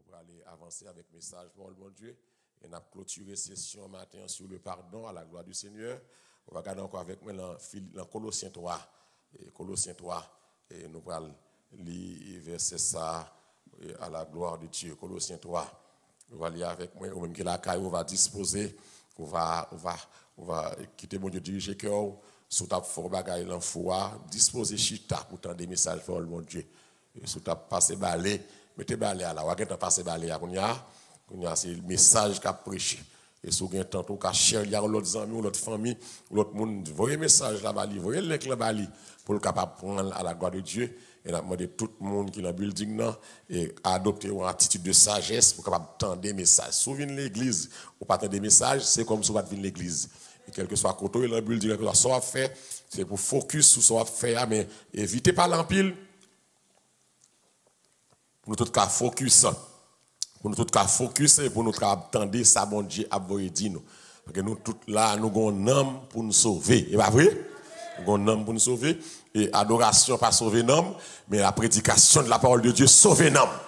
pour aller avancer avec le message, mon Dieu. Et on a clôturé session matin sur le pardon à la gloire du Seigneur. On va regarder encore avec moi dans Colossiens 3. Et Colossiens 3. Et nous allons lire verset ça à la gloire de Dieu. Colossiens 3. On va lire avec moi. Ou même que la caille, on va disposer. On va quitter mon Dieu, diriger cœur. Sous ta fort bagaille l'enfoi. Disposer chita pour tendre des messages pour mon Dieu. Et sous ta passer balai. Mettez balai à la. Ou à passer balai à c'est le message qu'a prêché. Et si vous avez tantôt qu'à chercher l'autre ami ou l'autre famille, ou l'autre monde, voyez le message là-bas, voyez le link là-bas, pour le capable prendre à la gloire de Dieu. Et on a demandé tout le monde qui est dans le building et adopter une attitude de sagesse pour capable tendre des messages. Si vous venez l'église, ou pas tendre des messages, c'est comme si vous venez l'église. Et quel que soit côté dans le building, quel que soit ce qu'on fait, c'est pour focus sur ce qu'on fait, mais évitez pas l'empile. Pour nous tous cas focus. Pour nous tous cas focus et pour nous attendre ça, bon Dieu, à vous dire nous. Parce que nous tous là, nous avons un homme pour nous sauver. Et pas vrai? Nous avons un homme pour nous sauver. Et adoration, pas sauver un homme, mais la prédication de la parole de Dieu, sauver un homme.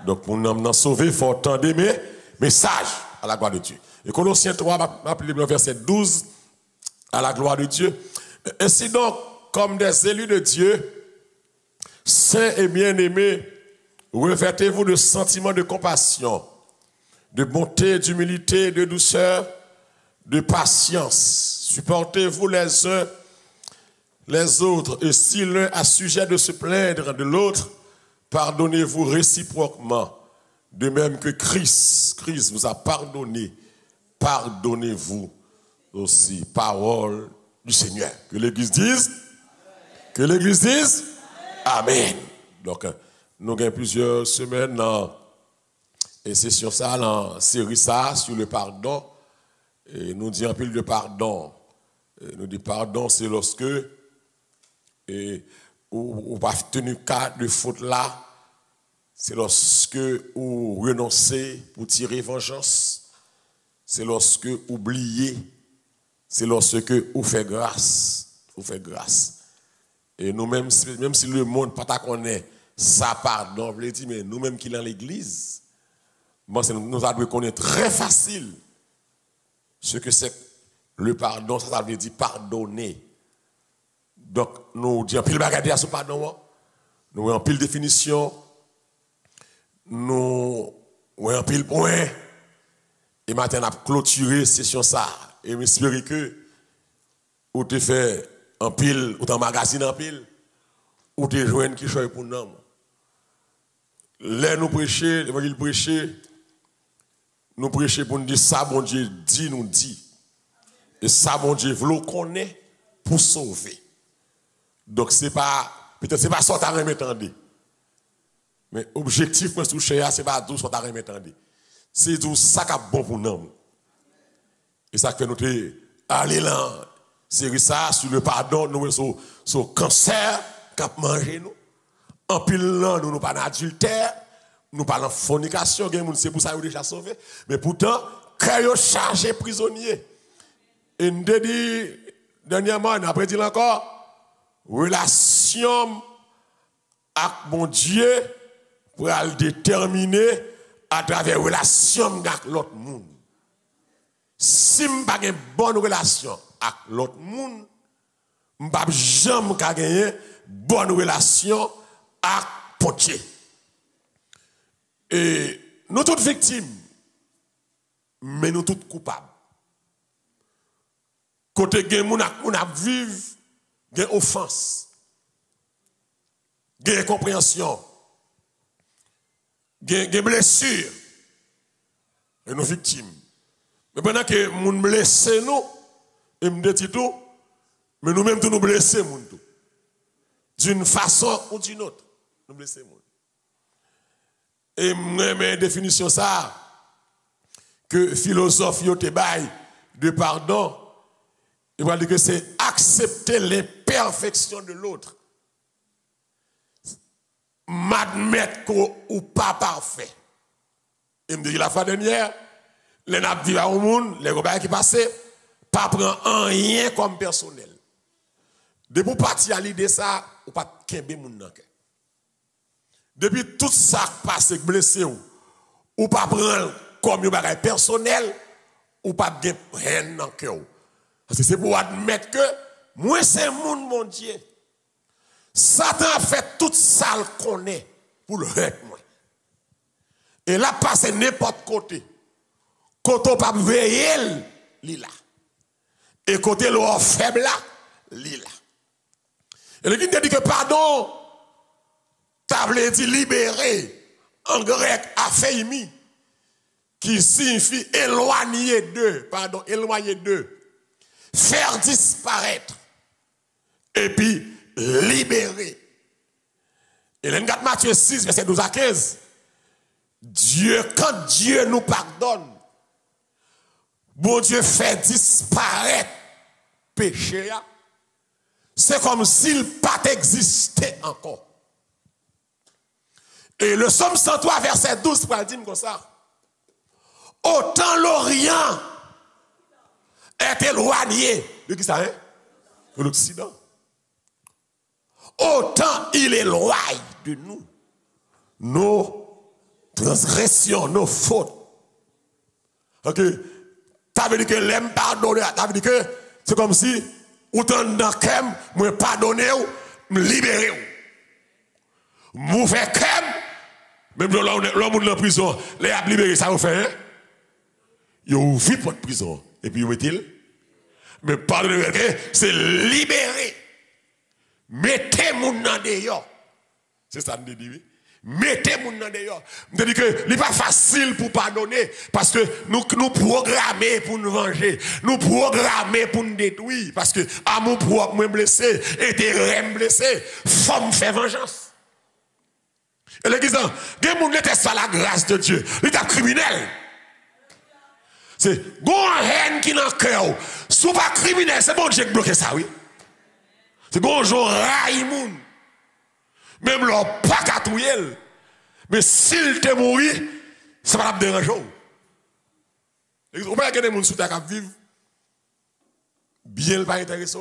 Donc pour nous nous sauver, il faut entendre mes messages à la gloire de Dieu. Et Colossiens 3, m'appelez le verset 12, à la gloire de Dieu. Ainsi donc, comme des élus de Dieu, saints et bien-aimés, revêtez-vous de sentiments de compassion, de bonté, d'humilité, de douceur, de patience. Supportez-vous les uns les autres, et si l'un a sujet de se plaindre de l'autre, pardonnez-vous réciproquement, de même que Christ vous a pardonné. Pardonnez-vous aussi. Parole du Seigneur. Que l'Église dise. Que l'Église dise. Amen. Donc, nous avons plusieurs semaines dans et session ça, dans série ça, sur le pardon. Et nous disons un peu de pardon. Et nous disons pardon, c'est lorsque on va tenir cas de faute là. C'est lorsque vous renoncez pour tirer vengeance. C'est lorsque vous oubliez. C'est lorsque vous faites grâce. Vous faites grâce. Et nous-mêmes, même si le monde ne connaît pas ça, pardon, je dire, mais nous-mêmes qui sommes dans l'église, nous avons connaître très facile ce que c'est le pardon. Ça veut dire pardonner. Donc, nous disons pile bagarre à ce pardon. Nous avons pile définition. Nous avons pile point. Et maintenant, on a clôturé session ça. Et j'espère que vous te fait en pile, ou en magazine en pile, ou te joindre qui choisit pour nous. Là, nous prêcher, l'évangile prêcher, nous prêcher pour nous dire ça, bon Dieu dit, nous dit. Et ça, bon Dieu, vous le connaissez pour sauver. Donc, c'est pas, peut-être c'est pas ça que vous m'entendez. Mais objectif, moi, c'est pas tout ça que vous m'entendez. C'est tout ça qui est bon pour nous. Et ça fait nous aller là, c'est ça, sur le pardon, nous, sur le cancer qui a mangé nous. En pile là, nous pas d'adultère, nous pas de fornication, c'est pour ça que nous déjà sauvés. Mais pourtant, quand nous chargé prisonnier. Et nous dit, dernièrement, après dit encore, relation avec mon Dieu pour le déterminer à travers relation avec l'autre monde. Si je n'ai pas une bonne relation avec l'autre monde, je n'ai jamais gagner une bonne relation avec Pontier. Et nous toutes victimes, mais nous toutes coupables. Côté gen moun a vivre, gen offense, gen incompréhension, gen blessure, et nous victimes. Mais pendant que moun blesse nous, et me dit tout, mais nous-mêmes nous blessons moun tout. D'une façon ou d'une autre, nous blessons moun. Et moi, définition ça, que philosophe yote bail de pardon, il va dire que c'est accepter l'imperfection de l'autre. M'admettre qu'on ou pas parfait. Il me dit la fois dernière, les nappes vivent au monde, les robins qui passaient, pas prendre rien comme personnel. Depuis pour partir à l'idée ça, ou pas kembe moun nan. Depuis tout ça passe blessé ou pas prendre comme un bagage personnel, ou pas bien haine dans le cœur. Parce que c'est pour admettre que moi c'est mon Dieu. Satan a fait tout ça qu'on est pour le hurt moi. Et là passe n'importe côté. Quand on pas veiller, il là. Et côté le faible là, il là. Et le dit que pardon, t'as voulu dire libérer en grec aphéimi, qui signifie éloigner d'eux, pardon, éloigner d'eux, faire disparaître, et puis libérer. Et le Matthieu 6, verset 12 à 15, quand Dieu nous pardonne, bon Dieu fait disparaître péché, c'est comme s'il pas existait encore. Et le psaume 103, verset 12, pour dire comme ça. Autant l'Orient est éloigné de qui ça, hein? De l'Occident. Autant il éloigne de nous nos transgressions, nos fautes. Ok? Ça veut dire que l'aime pardonner, ça veut dire que c'est comme si autant dans kem, moi pardonner ou me libérer. Vous faites kem, même l'homme dans la prison, les a libéré, ça vous fait, hein? Ils ont ouvert votre prison. Et puis, où est-il? Mais pardonnez, c'est libérer. Mettez mon nom dehors. C'est ça que je dis. Mettez mon nom dehors. Je dis que ce n'est pas facile pour pardonner. Parce que nous programmons pour nous venger. Nous programmons pour nous détruire. Parce que amour propre, moi blessé, et tes reins blessés, femme fait vengeance. Et l'église, il y a des gens qui n'étaient pas la grâce de Dieu. Il est criminel. C'est gon haine qui dans le cœur. Si vous pas criminel, c'est bon Dieu qui bloque ça, oui. C'est gon jour raïmoun. Même leur pas catouiller. Mais s'il te mourit, ça va pas déranger. Vous voyez que des gens sous terre qui vivent bien le pas intéressé,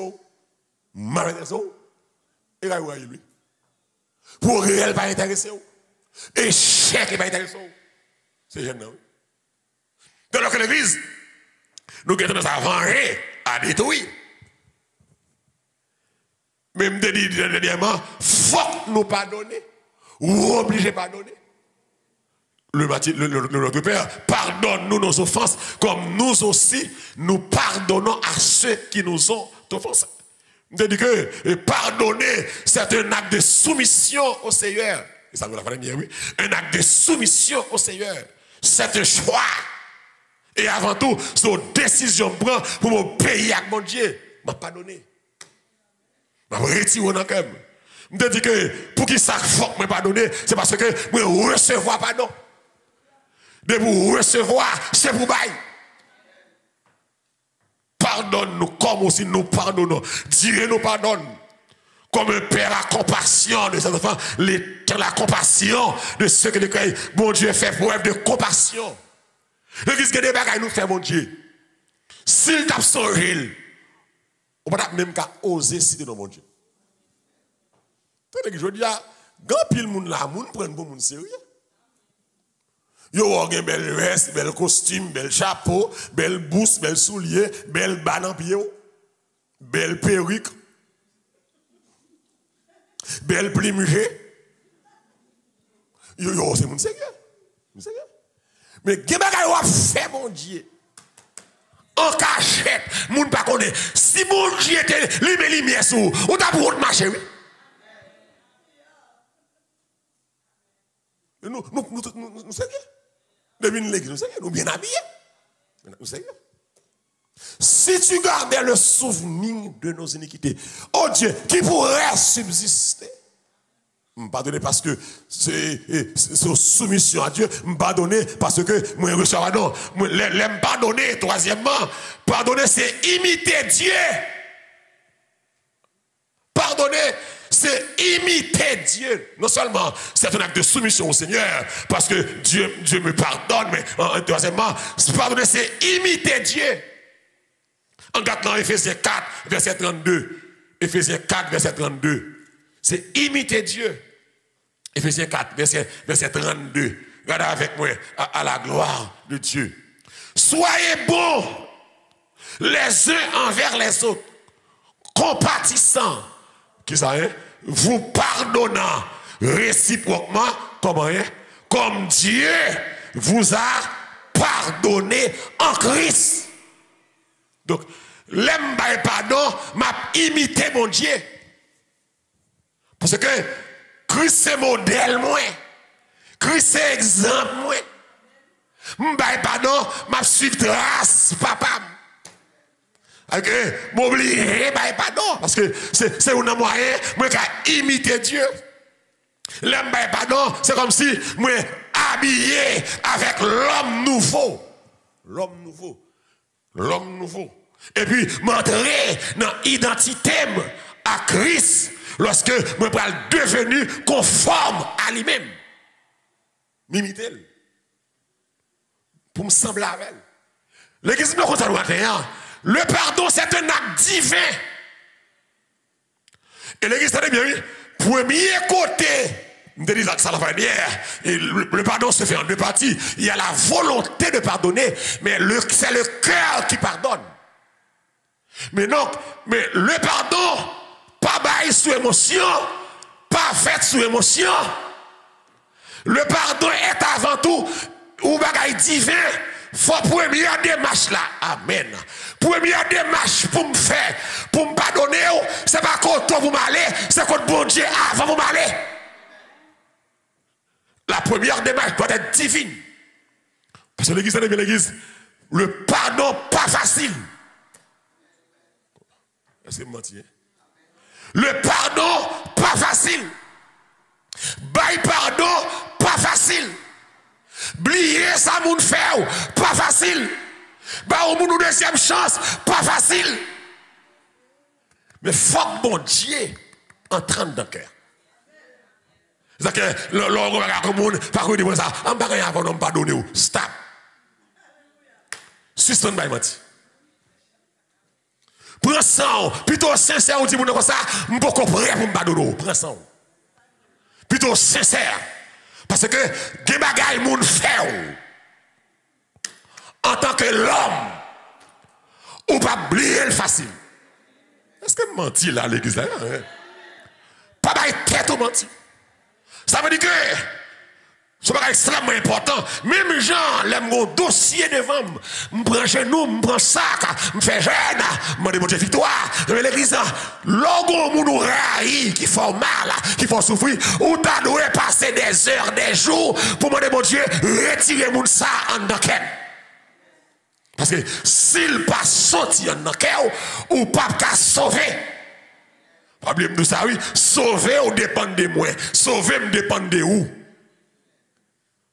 mal intéressé, et là où lui. Pour réel pas intéressé, échec pas intéressé. C'est gênant. Dans notre église, nous avons tendance à venger, à détruire. Même dernièrement, il faut nous pardonner, ou obliger à pardonner. Notre Père, pardonne-nous nos offenses, comme nous aussi, nous pardonnons à ceux qui nous ont offensés. Nous dit que pardonner, c'est un acte de soumission au Seigneur. Et ça nous l'a fait bien, oui. Un acte de soumission au Seigneur. C'est un choix. Et avant tout, c'est une décision que je prends pour mon pays avec mon Dieu. Je ne pardonner. Je vais retirer dans le cœur. Je me dis que pour qui ça faut que je pardonner, c'est parce que je recevoir pardon. De vous recevoir, c'est pour bailler. Pardonne-nous comme aussi nous pardonnons. Dieu nous pardonne. Comme un père a compassion de ses enfants, la compassion de ceux qui le créent. Mon Dieu fait preuve de compassion. Le risque des bagages nous fait, mon Dieu. S'il t'a songé, on ne peut pas même oser citer dans mon Dieu. Je dis, quand pile moun la, moun prenne pour moun sérieux. Yo a un bel veste, bel costume, bel chapeau, bel bourse, bel soulier, bel banan pied, bel perruque, bel plumigé. Yo, c'est moun sérieux. Mais qu'est-ce que vous fait, mon Dieu? En cachette, moun pas connaît. Si mon Dieu était lumière sous, ou t'as pour marcher, oui? Nous sérieux. Depuis l'église, nous sérieux. Nous bien habillés. Nous sérieux. Si tu gardais le souvenir de nos iniquités, oh Dieu, qui pourrait subsister? Pardonnez parce que c'est soumission à Dieu. Pardonnez parce que moi je reçois pardon. L'aime pardonner. Troisièmement, pardonner c'est imiter Dieu. Pardonner c'est imiter Dieu. Non seulement c'est un acte de soumission au Seigneur parce que Dieu me pardonne, mais troisièmement, pardonner c'est imiter Dieu. En regardant Éphésiens 4, verset 32. Éphésiens 4, verset 32. C'est imiter Dieu. Éphésiens 4, verset 32. regardez avec moi à la gloire de Dieu. Soyez bons les uns envers les autres, compatissants, qui ça hein? Vous pardonnant réciproquement, comment hein? Comme Dieu vous a pardonné en Christ. Donc, l'aime pardon, m'a imité mon Dieu. Parce que Christ c'est modèle moi. Christ c'est exemple moi. M'baye pardon, m'a suivre trace papa. Ok, m'oublier pardon parce que c'est un moyen moi qui imiter Dieu. L'aime pardon, c'est comme si moi habillé avec l'homme nouveau. L'homme nouveau. L'homme nouveau. Et puis m'entrer dans l'identité à Christ lorsque je suis devenu conforme à lui-même. M'imiter. Pour me sembler avec elle. L'église me compte le pardon, c'est un acte divin. Et l'église, c'est bien, oui. Premier côté, je dis ça la première, et le pardon se fait en deux parties. Il y a la volonté de pardonner, mais c'est le cœur qui pardonne. Mais non, mais le pardon, pas bail sous émotion, pas fait sous émotion. Le pardon est avant tout un bagage divin. Faut première démarche là. Amen. Première démarche pour me faire, pour me pardonner, c'est pas quand vous m'allez, c'est quand bon Dieu avant vous m'allez. La première démarche doit être divine. Parce que l'église, le pardon pas facile. Est-ce que vous mentiez? Le pardon pas facile. Bail pardon pas facile. Blier ça moun fait pas facile. Bah au moun deuxième chance pas facile. Mais faut que bon Dieu entre dans le cœur. C'est que l'on regarde comme monde pas que dire ça, on pas rien avant non pardonner ou. Stop. Suspend by menti. Prends ça, plutôt sincère ou dit moun comme ça, m'pas prêt pour me pardonner. Prends ça. Plutôt sincère. Parce que des bagailles moun fait en tant que l'homme ou pas oublier le facile. Est-ce que mentir là l'église là hein? Pas bail tête ou mentir. Ça veut dire que c'est pas extrêmement important. Même gens, les mon dossier devant me prend genou, me prend sac, me fait jeune, me demande victoire. Mais l'église, logo moun raï qui font mal, qui font souffrir, ou t'as doué passer des heures, des jours pour demander mon Dieu, retirer moun ça en danken. Parce que s'il pas sorti en danken, ou pas qu'à sauver. Problème de ça, oui, sauver ou dépend de moi, sauver me dépend de où.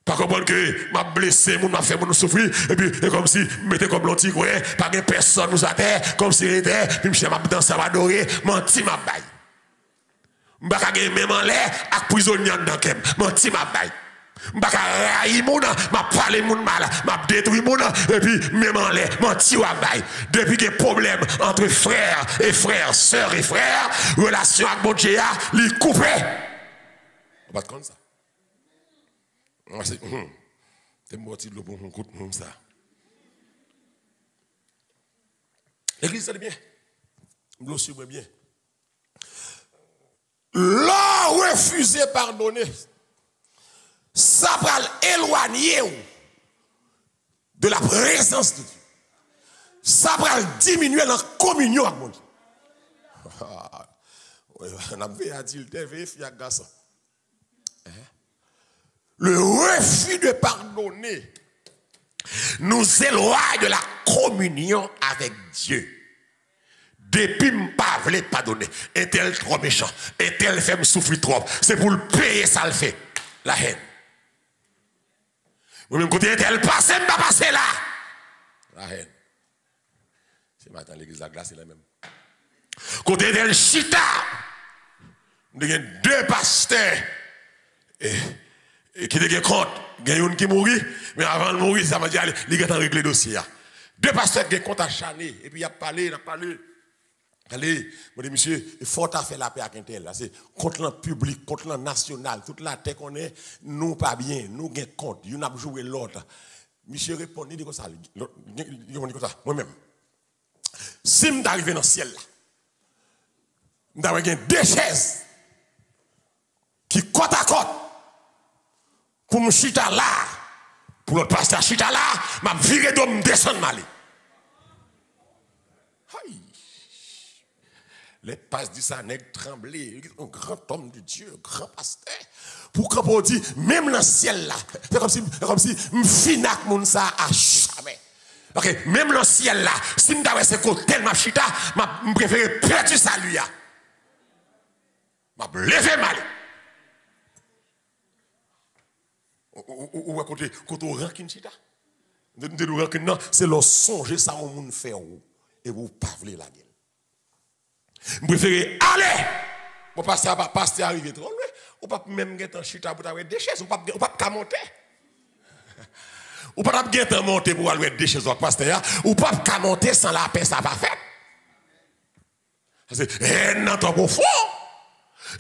Pas comprendre que m'a blessé, m'a fait mon souffrir, et puis comme si mettez comme l'antique, pas de personne nous a terre, comme si était, puis je m'a dansé, m'a adoré, menti m'a bail. M'a pas gagné même en l'air, à prisonnier dans kem, menti m'a bail. M'a pas raï moun, m'a parlé moun mal, m'a détruit moun, et puis même en l'air, menti m'a bail. Depuis qu'il y a problème entre frères et frères, sœurs et frères, relation avec mon Dieu, li coupé. On va te comme ça. C'est morti de l'eau pour mon coup de ça. L'église, c'est bien. L'eau suivre bien. L'on refusé pardonner, ça va l'éloigner de la présence de Dieu. Ça va diminuer la communion avec mon Dieu. On a vu à dire, il y a garçon. Le refus de pardonner nous éloigne de la communion avec Dieu. Depuis que je ne pas pardonner, est-elle trop méchant, est-elle fait me souffrir trop, c'est pour le payer, ça le fait. La haine. Moi-même, côté est-elle passée, je ne pas passer là. La haine. C'est maintenant l'église de la glace, c'est la même. Côté est-elle chita. Il y a deux pasteurs. Et qui te compte, il y a une qui mourit, mais avant de mourir, ça m'a dit, il y a régler le dossier. Deux pasteurs qui ont compte à chaner, et puis il a parlé. Allez, moi dis monsieur, il faut faire la paix avec un tel là, c'est contre le public, contre le national, toute la terre qu'on est, nous pas bien, nous gain compte, nous n'a joué l'autre. Monsieur répond, il dit comme ça, moi-même. Si je suis arrivé dans le ciel là, je vais deux chaises qui côte à côte pour me chita là, pour l'autre pasteur chita là, je vais virer d'homme descendre mal. Les passes du ça, nègre tremblé, un grand homme de Dieu, un grand pasteur. Pour qu'on dit, même dans le ciel là, c'est comme si je finak moun ça à jamais. Ok, même dans le ciel là, si je m'avais ce côté ma chita, je préfère perdre ça lui. Je vais lever mal. Ou à côté rancune chita. Non, c'est le songe ça au monde fait et vous pas voulez la gueule. Je préfère aller. Mon pasteur arrivé trop loin. Ou pas même get en chita pour avoir des chaises. Ou pas monter. Ou pas get en monter pour avoir des chaises au pasteur. Ou pas monter sans la paix, ça va faire. C'est non trop profond.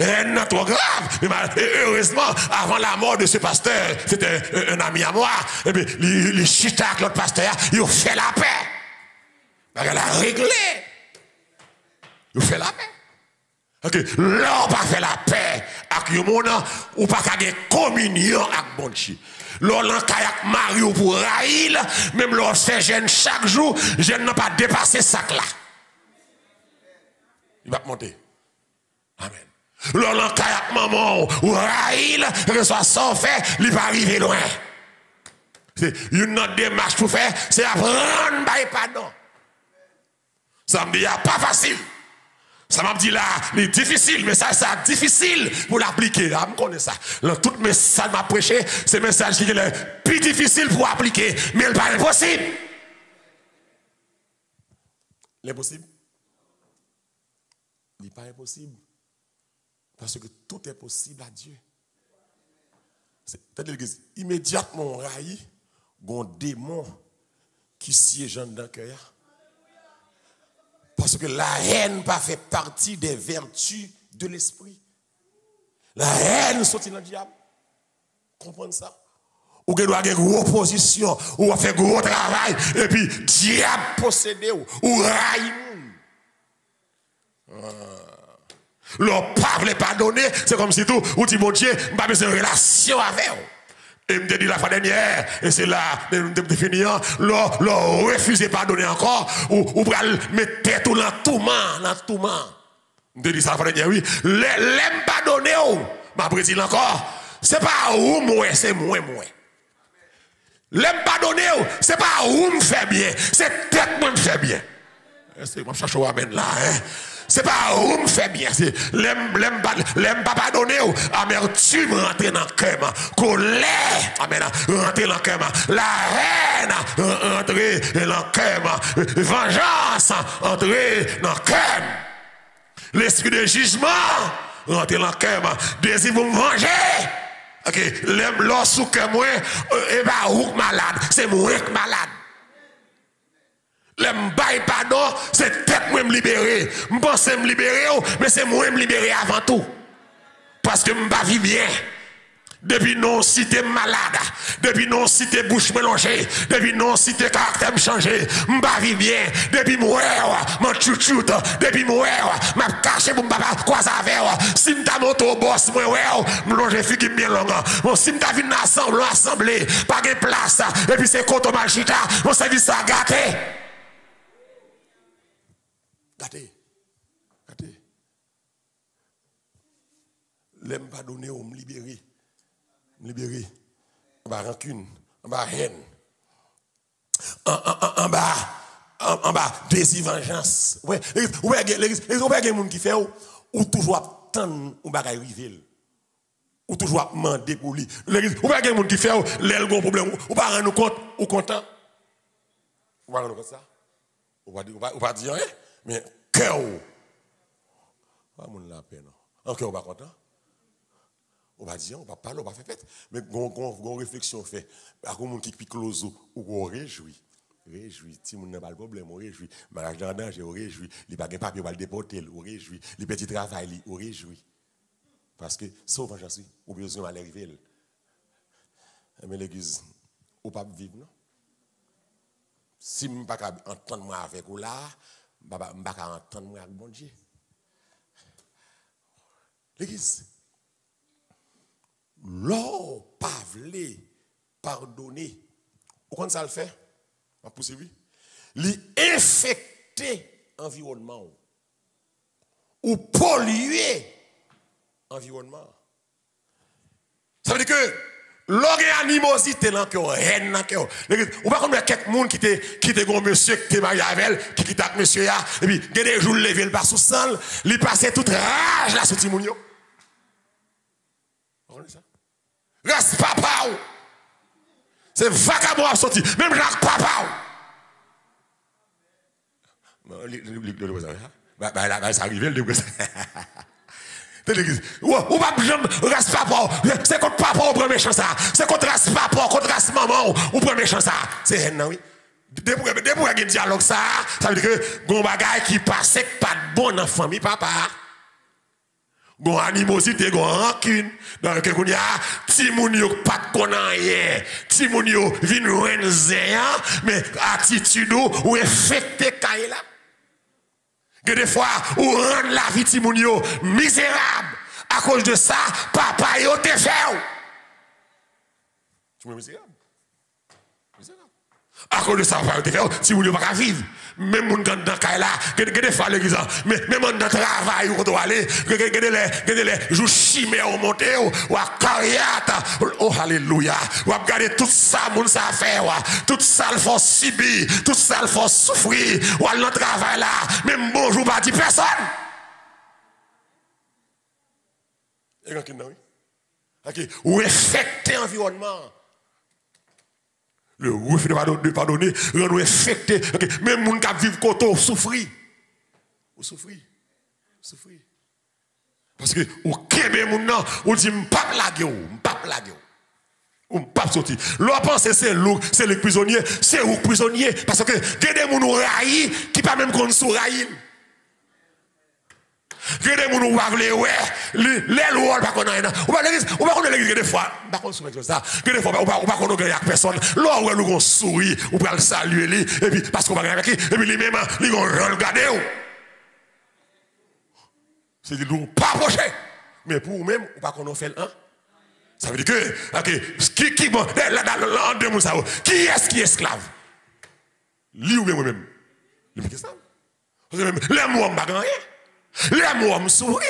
Non trop grave. Mais heureusement, avant la mort de ce pasteur, c'était un ami à moi. Et puis, les chita avec l'autre pasteur, ils ont fait la paix. Elle a réglé. Vous faites la paix. Ok, là, on pas fait la paix avec le monde, ou pas faire communion avec bon Dieu. Là, on kayak Mario pour Raïl, même là, on fait jeune chaque jour, je n'ai pas dépassé ça là. Il va monter. Amen. Là, on kayak maman ou Raïl, reçoit son fait, il va arriver loin. C'est une autre démarche pour faire, c'est apprendre par pardon. Ça me dit, pas facile. Ça m'a dit là, c'est difficile, mais ça c'est difficile pour l'appliquer. Je connais ça. Tout message m'a prêché, c'est un message qui est le plus difficile pour appliquer, mais il n'est pas impossible. L'impossible? Il n'est pas impossible. Parce que tout est possible à Dieu. C'est-à-dire que immédiatement, on raille, un démon qui siège dans le cœur. Parce que la haine pas fait partie des vertus de l'esprit. La haine sortit dans le diable. Comprenez ça? Ou que doit avoir une opposition, ou faire un gros travail, et puis diable possédé ou raille. Le pas pardonner, c'est comme si tout, ou dit mon Dieu, je n'ai pas besoin de relation avec vous. Et me dit la fois dernière, et c'est là, nous définir, le refuser de pardonner encore, ou pour mettre tête dans tout le me dit ça la fois dernière, oui, l'aime pardonner, ma président encore, c'est pas où moi, c'est moi. L'aime pardonner, c'est pas où me fait bien, c'est tête moi me fait bien. C'est moi cherche à amène là, hein. C'est pas où me fait bien, c'est l'aime pas pardonner, amertume rentrer dans le cœur, colère, amen, rentrer dans le cœur, la haine rentrer dans le cœur, vengeance rentrer dans le cœur, l'esprit de jugement rentrer dans le cœur, désir pour me venger. Ok, l'aime l'os ou que moi, et bah ou malade, c'est moi qui malade. L'aime bail pardon, c'est tête moi me libérer. Je pense me libérer, mais c'est moi me libérer avant tout. Parce que je ne vis bien. Depuis non cité malade, depuis non cité bouche mélangée, depuis non cité caractère changé, je vis bien. Depuis moi, mon chouchou, depuis moi, m'a caché pour me quoi ça fait. Si je t'ai monté au boss, moi, je longe figure bien longue. Bon, si je t'ai vu assemblée, pas de place, et puis c'est quand on m'a chita, mon service a gâté. Gâté. L'aime pas donner ou me libérer. Me libérer. En bas rancune, en bas haine. En bas désir vengeance. Ouais, il y a des gens qui font ou toujours attendre ou bagay rivel. Ou toujours demander pour lui. Ou il y a des gens qui font l'aile gon problème ou pas rendre compte ou content. Ou pas rendre compte ça. Ou pas dire rien, mais cœur. Pas mon la peine. En cœur ou pas content. On va dire, on va parler, on va faire fête. Mais on réflexion fait. Par contre, qui pique l'ozo, ou on réjouit. réjouis. Si vous n'avez pas le problème, on réjouit. Mariage dans danger, on réjouit. Il n'y a pas de papier, on va le déporter, on réjouit. Les petits travail, on réjouit. Parce que, sauf j'en suis, on a besoin d'arriver. Mais l'église, on ne peut pas vivre, non? Si je ne peux pas entendre avec vous là, je ne peux pas entendre avec bon Dieu. L'église, l'on pas voulu pardonner. Pourquoi ça le fait? On pousse oui. L'infecter l'environnement ou polluer l'environnement. Ça veut dire que l'organimosité dans le cœur, haine dans le cœur. On va connaître quelqu'un qui était un monsieur qui était marié avec elle, qui quitte monsieur là, et puis il y a des jours levé le pas sous sang, il passait toute rage là sur Timounio. Vous comprenez ça? Reste papa. C'est vagabond à sortir, même Jacques papa. Ça arrive le dépression. Ou pas reste papa, c'est contre papa on prend méchant ça. C'est contre reste papa, contre reste maman on prend méchant ça. C'est haine oui. Depuis qu'il y a un dialogue ça veut dire que gon bagay qui passe pas de bon dans famille papa. Gon animosité, gon rancune dans lequel il y a ti moun yo pas connait rien. Ti moun yo vinn renzen mais attitude ou infecté kay là. Que des fois, ou rend la vie de moun misérable. À cause de ça, papa yo te fait. Tu me misérable? Misérable. À cause de ça, papa yo te fait. Si moun yo pas vivre. Même moun dans la là, que des fois l'église, même dans le travail où on doit aller, que les jours chimères monter, ou à carrière, oh alléluia, ou à regarder tout ça, moun ça fait, tout ça le faut subir, tout ça le faut souffrir, ou à le travail là, même bonjour pas dit personne. Et quand oui? OK, ou affecter l'environnement. Le refus de pardonner, rend infecté. Même les gens qui vivent côté souffrir. Ou souffrir. Souffrir. Parce que, ou kebe moun nan, ou dit, m'pap lage ou m'pap sorti. L'on pense que c'est le prisonnier, c'est ou prisonnier. Parce que, il y a des gens raïs qui pas même qu'on sou raïs. Il y a des gens qui va vle ouais, les lois pas connait. On va connait l'église des fois, pas qu'on soumet ça. Que des fois on va connait avec personne. Là où nous gon sourire, ou va le saluer lui et puis parce qu'on va avec lui et puis lui même lui gon regarder. C'est dit nous pas approcher. Mais pour même ou pas qu'on fait un. Ça veut dire que OK, qui bon là deux moun ça. Qui est-ce qui est esclave? Lui ou moi-même. Lui qu'est-ce ça? Les mots pas rien. Les mots me souffrent.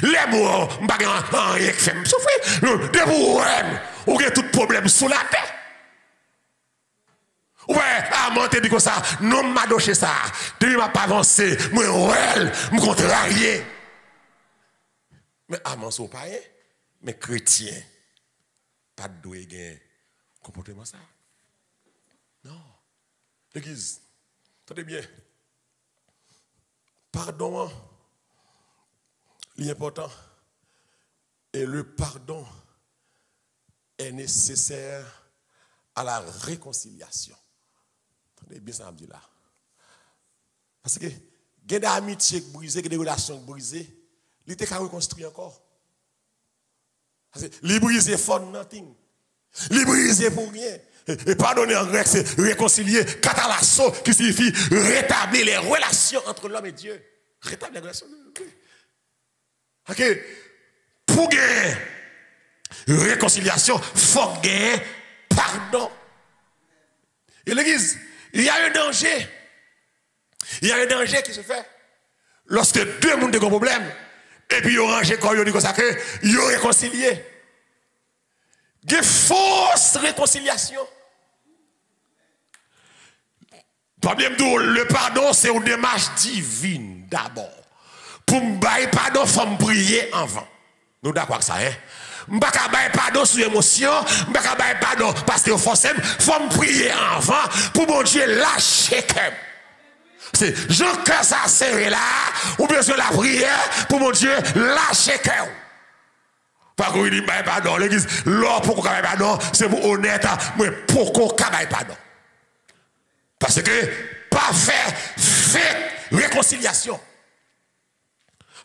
Les mots me rien qui fait me souffrir. De vous, ou avez tout problème sous la tête. Ouais, à monter dit comme ça, non m'a doché ça. Depuis m'a pas avancé, moi me contrarier. Mais à mon pas mais chrétien pas de doué gain comportement ça. Non. L'église, attendez bien. Pardon. L'important et le pardon est nécessaire à la réconciliation. Attendez bien ça me dit là. Parce que il y a des amitiés brisées, des relations brisées, il était qu'à reconstruire encore. Parce que les briser for nothing. Les briser pour rien. Et pardonner en grec, c'est réconcilier, katalasso, qui signifie rétablir les relations entre l'homme et Dieu. Rétablir les relations entre Dieu. OK. Pour gagner réconciliation, il faut gagner pardon. Et l'église, il y a un danger. Il y a un danger qui se fait lorsque deux mondes ont un problème et puis ils ont rangé quand ils ont dit comme ça que ils ont réconcilié. Il y a une fausse réconciliation. Le pardon, c'est une démarche divine d'abord. Pour me bailler pardon, il faut me prier avant. Nous d'accord avec ça, hein? Je ne peux pas bailler pardon sous émotion, je ne peux pas bailler pardon parce que forcément, il faut me prier avant pour mon Dieu lâcher. C'est Jean que ça serré là, ou bien sur la prière pour mon Dieu lâcher cœur. Pas qu'on dit bailler pardon, l'église, là pour qu'on bailler pardon, c'est pour honnête, mais pour qu'on bailler pardon. Parce que pas fait réconciliation.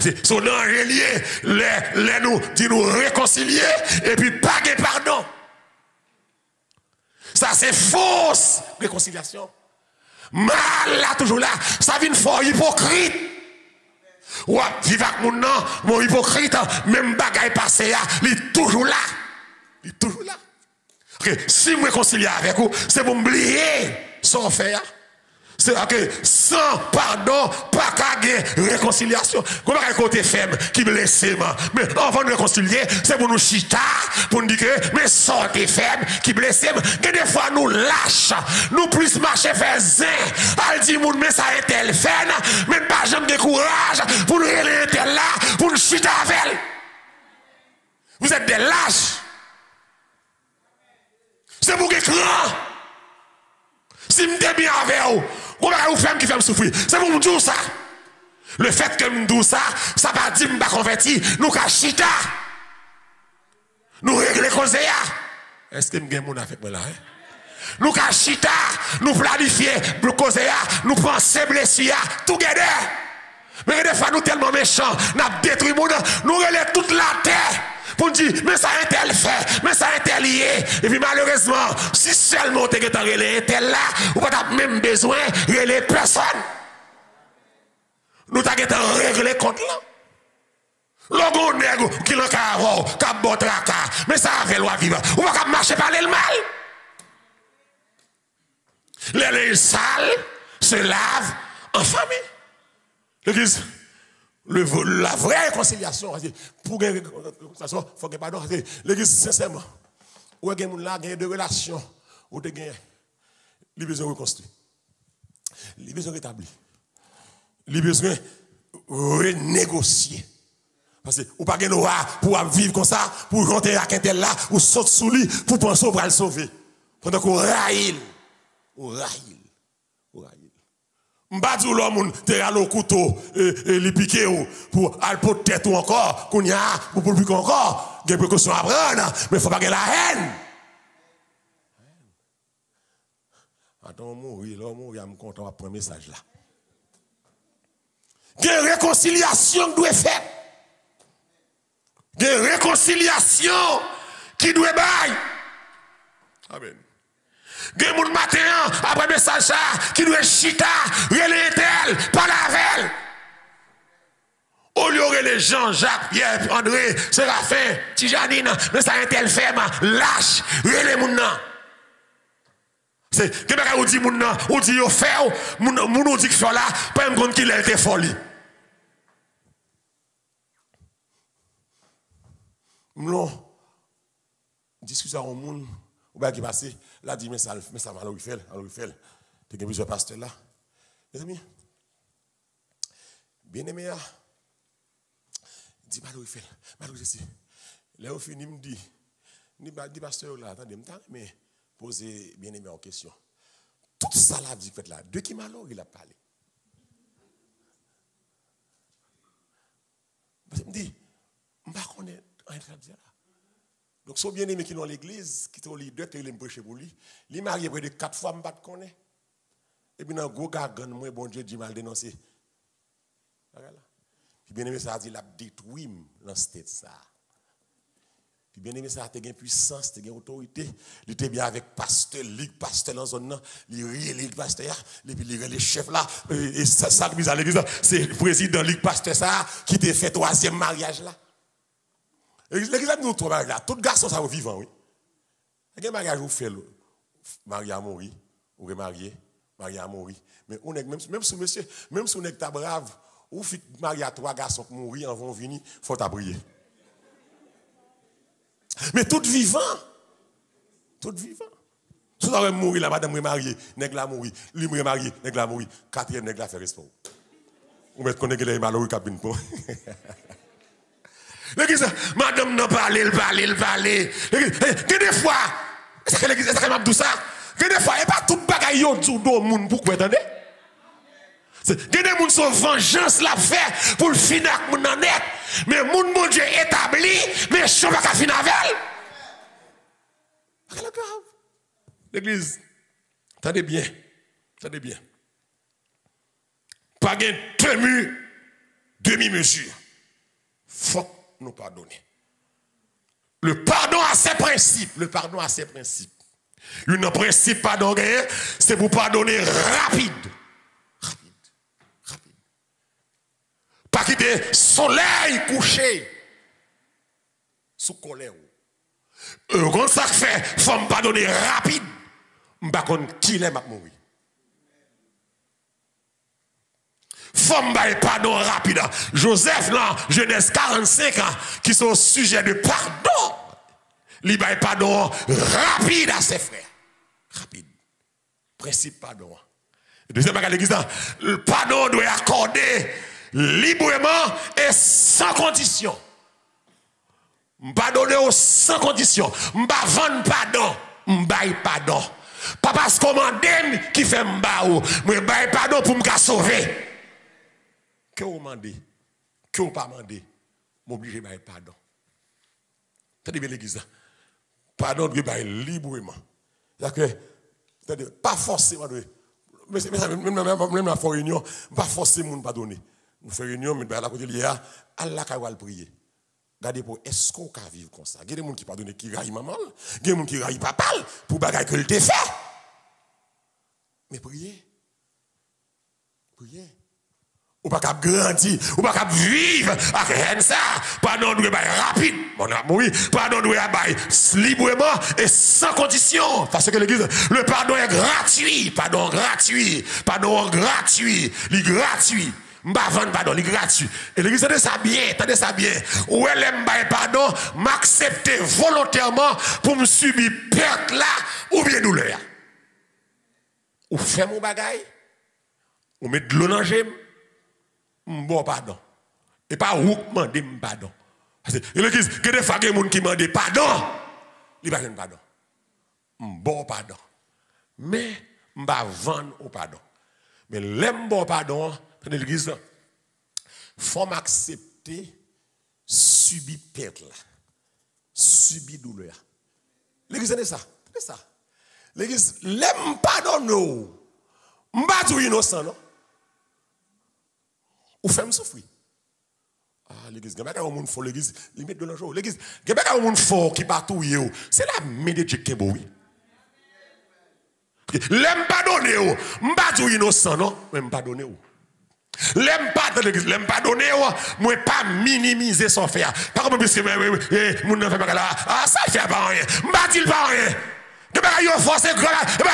C'est son relié, les nous dit nous réconcilier et puis pas de pardon. Ça c'est fausse réconciliation. Mal là toujours là, ça vient fort hypocrite. Ouais, vivre avec mon hypocrite, même bagaille passé là, il est toujours là. Il est toujours là. Okay. Si je me réconcilie avec vous, c'est pour m'oublier sans faire. C'est que sans pardon, pas qu'à réconciliation. Comment un côté faible qui blesse, mais avant de réconcilier, c'est pour nous chita, pour nous dire que, mais sortez faible qui blesse, que des fois nous lâche, nous plus marcher vers zin. Elle dit, mais ça est tel fait, mais pas jamais de courage pour nous aller tel là, pour nous chita avec elle. Vous êtes des lâches. C'est pour que grand. Si je me bien avec vous, vous faites qui fait me souffrir. C'est pour me dire ça. Le fait que me dire ça, ça va dire que je ne suis pas converti. Nous cachita. Nous régler cause. Est-ce que je suis mon avec moi là? Nous cachita. Nous planifier cause. Nous penser blessure. Tout together. Mais des fois nous tellement méchants. Nous détruit le monde. Nous relèvons toute la terre. Pour dire, mais ça a tel fait, mais ça a tel lié. Et puis malheureusement, si seulement tu es relé tel là, ou pas même besoin de relé personne. Nous t'avons réglé contre là. Logo nègre qui l'en carreau, qui a bon tracas, mais ça a fait loi vivre. Ou pas marcher par le mal. Les linges sales se lavent en famille. L'église. La vraie réconciliation, pour que ça faut que pardon, l'église sincèrement, où est-ce que là gagne de relations, où tu gagnes, les besoins reconstruits, les besoins rétablis, les besoins renégociés. Parce que ou pas gagner pour vivre comme ça, pour rentrer à Quintel là, ou sauter sous lui, pour penser pour le sauver. Pendant qu'on raille, on raille. M'badou l'homme te râle au couteau et li piqué ou pour al pot tête ou encore qu'on y a pour piquer encore des précautions à prendre mais faut pas que la haine. Attends mourir l'homme il me content à prendre message là. Des réconciliation doit faire. Des réconciliation qui doit bailler. Amen. Gen moun matin, après message qui doit chita, relé tel, pas la veille. Au lieu de les Jean-Jacques, Pierre, André, Séraphin, Tijanine, mais ça un tel ferme, lâche, relé moun nan. C'est, que baka ou dit moun nan, ou dit yo fait, moun ou dit que fait là, pas un compte qu'il a été folie. Non, discussion au monde. Ou bien qui passe, là, dit, mais ça m'a alors il fait. Tu as plusieurs pasteurs là. Mes amis, bien aimé, dit, alors il fait. Alors je sais. Là, au fini, me dit, ni pasteur là, attendez, mais poser bien aimé en question. Tout ça là, dit, fait là, de qui malheur il a parlé. Parce que me dit, je ne sais pas rien dire là. Donc, son bien-aimé qui est dans l'église, qui est au leader, qui est prêché pour lui, il est marié près de 4 fois, je ne sais pas. Et puis, dans le gros gargan, moi, bon Dieu, dit mal dénoncé. Puis, bien-aimé, ça a dit, il a détruit dans cette ça. Puis, bien-aimé, ça a été une puissance, une autorité. Il était bien avec pasteur, ligue pasteur dans la zone, il rit ligue pasteur, et puis il rit les chefs là, et ça, mise à l'église, c'est le président ligue pasteur ça, qui t'a fait 3e mariage là. L'église a nous trois là, tout garçon ça vivant, oui. Il y a un mariage où fait marié à mourir, ou remarié, marié à mourir. Mais on est même si monsieur, même si on est brave, ou fit marié à 3 garçons qui mourir en vont venir, faut t'abrier. Mais tout vivant. Tout vivant. Si vous avez mourir, la madame est mariée, nèg la mourir, lui est marié, nèg la mourir, 4e nèg la fait respect. Ou mettre qu'on est les malheureux cabine pour. L'église, madame n'a pas parlé. Des fois, est-ce que l'église, est-ce que m'a dit ça? Des fois, il n'y a pas tout bagaille yo du monde pour quoi, attendez? Il y a des gens qui sont vengeance la fait pour le finir avec mon net. Mais mon bon Dieu établi, mais je ne peux pas finir avec elle. L'église, attendez bien. Attendez bien. Pas de demi-mesure. Faut nous pardonner. Le pardon a ses principes. Le pardon a ses principes. Un principe pardon, c'est pour pardonner rapide. Rapide. Pas quitter soleil couché sous colère. Quand ça fait, faut me pardonner rapide. M'pa kon qui l'aime à mourir. Faut me pardon rapide. Joseph dans Genèse 45 qui sont au sujet de pardon. Il bail pardon rapide à ses frères. Rapide. Principe pardon. Deuxième bagage l'église, le pardon doit accorder librement et sans condition. Pardonner sans condition. M'pa vendre pardon. M'baille pardon. Pas parce qu'on m'a dit qui fait m'baou. Mais baille pardon pour me sauver. Que vous demandez, que vous pas demandez, m'oblige baille pardon. Tenez bien l'église. Pardon doit baille librement. C'est-à-dire que pas forcément mais même la réunion, pas forcément pardonner. Nous faisons réunion, mais la côté lié Allah ka va prier. Regardez pour est-ce qu'on peut vivre comme ça. Il y a des gens qui pardonnent qui raillent maman, il y a des gens qui raillent papa pour bagaille que le te fait. Mais priez. Priez. Ou pas qu'à grandir, ou pas qu'à vivre avec rien ça. Pardon doit être rapide, mon amour. Pardon doit être librement et sans condition. Parce que l'église, le pardon est gratuit. Pardon gratuit. Pardon gratuit. Il est gratuit. M'bavant pardon, il est gratuit. Et l'église, tenez ça bien. Ou elle aime pardon, m'accepter volontairement pour me subir perte là ou bien douleur. Ou fait mon bagaille, ou met de l'eau dans le bon pardon. Et pas où demander pardon. Parce que l'église, il y a des fois qui demandent pardon. Il n'y a pas de pardon. Bon pardon. Mais je ne vais pas vendre au pardon. Mais l'aime bon pardon, dans l'église, il faut m'accepter subir perte là. Subir douleur. L'église, c'est ça. C'est ça. L'église, l'aime pardon. Je ne vais pas dire innocent, non? Ou fait me souffrir. Ah, l'église, il y a des gens qui l'église, ils mettent de l'argent. L'église, il y a des gens qui partent où c'est la main de Dieu qui est beau. L'aime pardonner, je ne vais pas dire innocent, non? Mais je ne vais pas donner. L'aime pardonner, je ne vais pas minimiser son fait. Par contre, puisque mon ne fait pas là, ah, ça ne fait pas rien. Je ne vais pas dire pas rien. Il y a des forces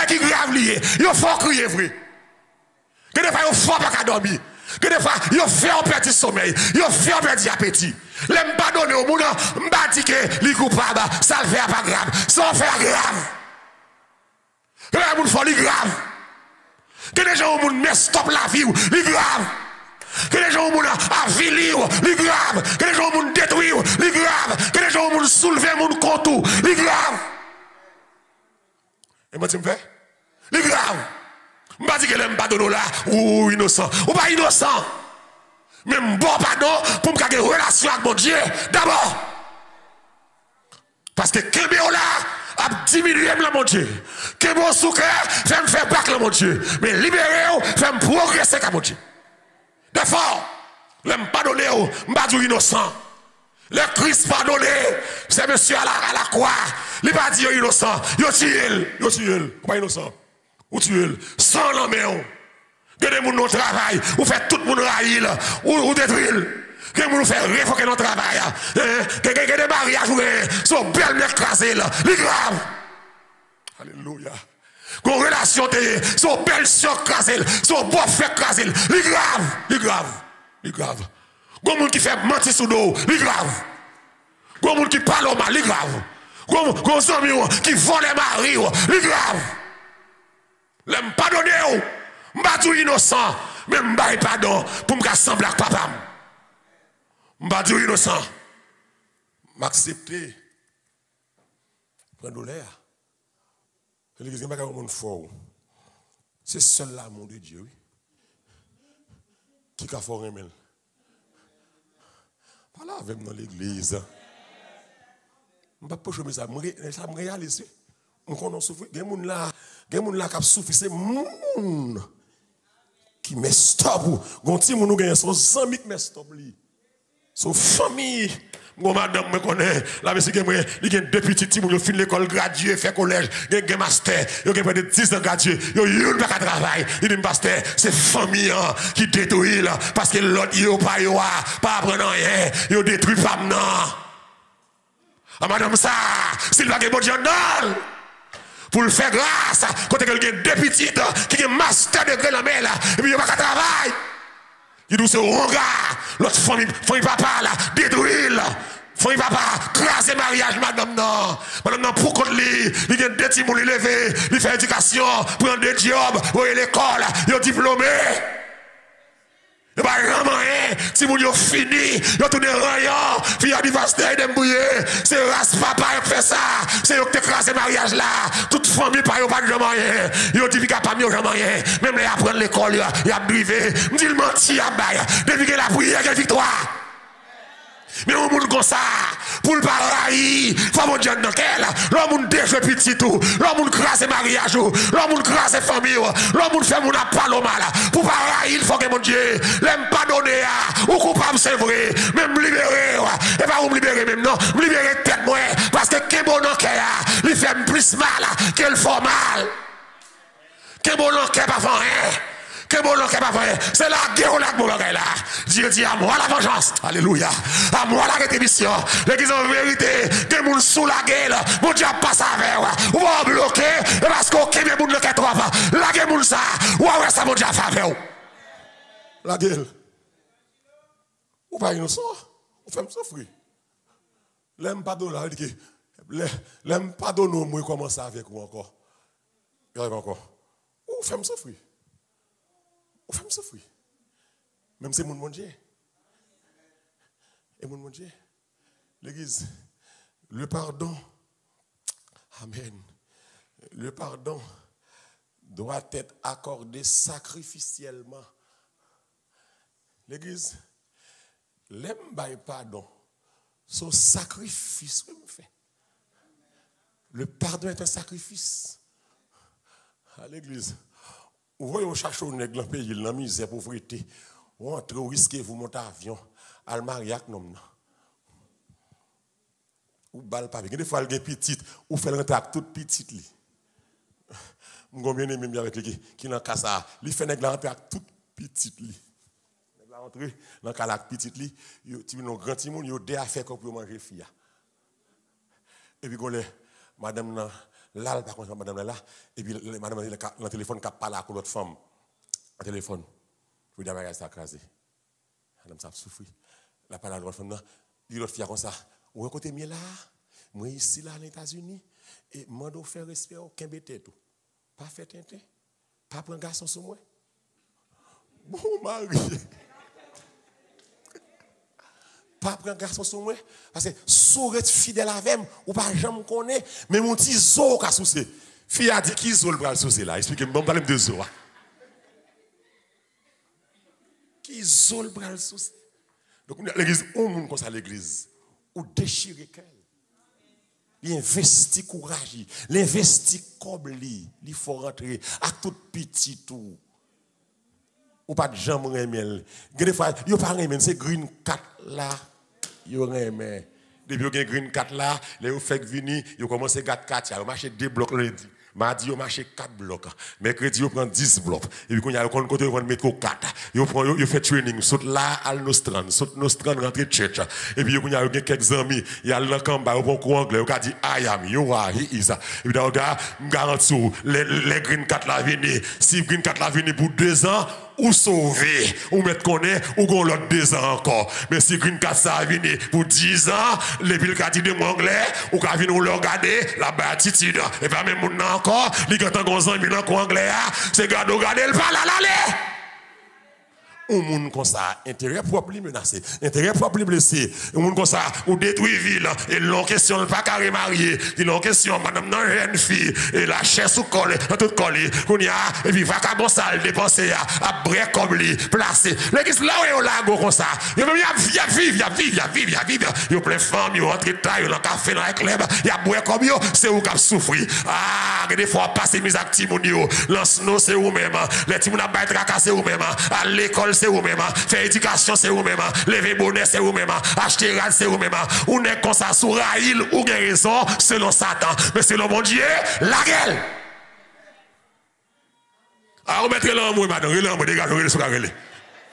qui grave liées. Il y a fort crier, vrai. Que des fois, il y a fort pas dormir. Que des fois, il fait un petit sommeil, il fait un petit appétit. L'aime pas donner au monde, m'a dit que les coupables, ça le fait pas grave. Ça fait grave. Que les gens font grave. Que les gens au monde mettent stop la vie, les grave. Que les gens au monde avilir, les grave. Que les gens au monde détruire, les grave. Que les gens au monde soulever mon contour, les grave. Et moi, tu me fais? Les grave. Je ne dis pas que l'aime pardon là, ou innocent. Ou pas innocent. Mais bon pardon pour me garder une relation avec mon Dieu. D'abord. Parce que Kébéo là a diminué mon Dieu. Kébéo soukré fait me faire battre mon Dieu. Mais libérer, fait me progresser avec mon Dieu. D'abord, l'aime pardonner, je ne pas dire innocent. Le Christ pardonné, c'est monsieur à la croix. Il ne pas dire innocent. Il tue, pas innocent. Ou tuer, sans l'homme, que des gens travail, ou fait tout le monde raïl, ou détruire, que des gens fait réfoquer notre travail, que des mariages, sont belles mecs crasés, les graves. Alléluia. Qu'on relation, sont belles soeurs crasées, sont beaux frères crasés, les graves. Qu'on monde qui fait mentir sous l'eau, les graves. Qu'on monde qui parle au mal, les graves. Qu'on amis qui vole les maris, les graves. L'aime pardonner, je ne suis pas innocent, mais je ne suis pas pardon pour me rassembler avec papa. Je ne suis pas innocent. Je m'accepter. Prendre l'air. L'église n'est pas un monde fort. C'est seul l'amour de Dieu qui a fort aimé. Voilà avec dans l'église. Je ne suis pas ça me réalise. On connaît souffrir. Il y a des gens qui souffrent. C'est moun qui met stop. Il y a des gens qui sont amis qui met stop. Son famille. Mon madame me connaît. La monsieur il y a deux petits qui ont fini l'école gradué, fait collège, il y a un master, il y a près de 10 ans gradué, il y a un pas de travail. Il dit pasteur, c'est famille qui détruit là parce que l'autre il pas apprendre rien, il détruit femme non. Ah madame ça, s'il va bon Dieu non. Pour le faire grâce, quand il y a deux petites qui ont un master degré la main là, et puis il n'y a pas de travail. Il dit c'est un gars, l'autre famille papa là, détruit là. Famille papa, craser mariage, madame non. Madame non, pour contre lui, il y a des petits gens lever, il fait éducation, prendre des jobs, voyer l'école, il est diplômé. Il n'y a pas rien, si vous avez fini, vous avez tourné rien, puis il y a des pasteur qui débrouillé. C'est race papa qui fait ça, c'est eux qui écrasé le mariage là. Toute famille, pas de rien. Ils ont dit qu'il n'y a pas de rien. Même les apprendre l'école, il a brivé. Je dis le menti, il y a bail. Depuis qu'il a prière, il y a victoire. Mais on monde comme ça, pour le paradis, il faut mon Dieu dans quel, l'homme défait petit tout, l'homme crase mariage, l'homme crase famille, l'homme fait mon appel au mal. Pour paradis, il faut que mon Dieu l'aime pardonner, ou coupable c'est vrai, même libérer, et pas me libérer même non, me libérer tête moi, parce que qu'un bon cœur, il fait plus mal qu'elle fait mal. Qu'un bon cœur pas rien. Que bon l'homme pas vrai, c'est la guerre là que là. Dieu dit à moi la vengeance. Alléluia. À moi la rétribution. L'église en vérité, des gens sous la gueule, mon Dieu passe avec. Ou va bloquer, parce qu'aucun des gens ne le trop. La gueule moun ça. Ouais ça mon Dieu faveur. La gueule. Ou pas innocent, on fait me souffrir. L'aime pas donner, il dit que l'aime pas donner moi commence avec vous encore. Encore. Ou fait me souffrir. On fait me souffrir. Même si c'est mon Dieu. Et mon Dieu. L'église, le pardon, amen. Le pardon doit être accordé sacrificiellement. L'église, l'aime by pardon, son sacrifice que me fait. Le pardon est un sacrifice. À l'église. Vous voyez, on cherche un nègre dans le pays, dans la misère, pauvreté. On entre, risquez vous monter avion, à le mariage, non. Ou balle pas. Des fois, il y a petite, ou fait rentrer avec toute petite. Je suis bien aimé avec lui, qui est dans le cas ça. Il fait nègre rentrer avec toute petite. Il rentrer dans le cas avec petite. Il y a un grand timon, il y a des affaires pour manger fille. Et puis, madame, là, par contre, madame là, et puis madame le téléphone qui parle avec l'autre femme. Le téléphone. Je vous dis, madame, ça a crasé. Madame, ça a souffert. La parole à l'autre femme, dit l'autre fille comme ça. Ou un côté mieux là, moi ici, là, aux États-Unis, et moi, je fais respect aucun bête tout. Pas faire tintin. Pas prendre garçon sur moi. Bon mari. Pas prendre garçon sur moi. Parce que si être fidèle avec moi, ou pas jamais connaître, mais mon petit zo qui a souci. Fille a dit qui zo le bras souci là. Expliquez-moi, je vais de zo. Qui zo le bras souci. Donc l'église, on monde comme ça l'église. Ou déchirer qu'elle. Il investit courage, il investit comme il faut rentrer à tout petit tout. Ou pas de jambes remel. Des fois, il pas remel, c'est green cat là. Yo remel. Depuis que green cat là, les fait venir, yo commence à gâter 4, yo marché 2 blocs lundi. Mardi, yo marché 4 blocs. Mercredi, yo prend 10 blocs. Et puis, quand il y a le côté, yo prend métro 4. Yo fait training. Saute là, à Nostran. Saute Nostran, rentre church. Et puis, il y a quelques amis. Il y a le combat, yo prend courant anglais. Yo a dit, I am, you are, he is. Et puis, dans le gars, m'garantis, les green 4 là venir. Si green 4 là venir pour 2 ans, ou sauver, ou mettre connaît, ou gon l'autre 2 ans encore. Mais si Green 4 ça a venu pour 10 ans, les villes qui de anglais, ou qui viennent nous le regarder, la attitude. Et pas même moun encore, les gars qui ont 11 ans, ils ont anglais, c'est gars regarder le pas là, un monde comme ça, intérêt propre lui menacé, intérêt propre lui blessé, un monde comme ça, ou détruit ville, et l'on question pas carré marié, et l'on question madame non jeune fille, et la chair sous colle, tout collé, qu'on y a, et puis vacabon sale dépenser à brek comme lui, placé. L'église là où on l'a comme ça, il y a vivre, il y a plein de femmes, il y a entre taille, il y a un café dans le club, il y a boire comme yo, c'est où qui souffrir. Ah, des fois passer mes actifs, lance-nous c'est où même, les petits moun a bail tracasser ou même, à l'école c'est où même, faire éducation c'est où même, lever bonnet c'est où même, acheter rad c'est où même, on est comme ça sous raïl ou guérison selon Satan, mais selon mon Dieu, la gueule. Ah, on mettrait l'amour, madame, l'amour, dégage, relais sur carrelé.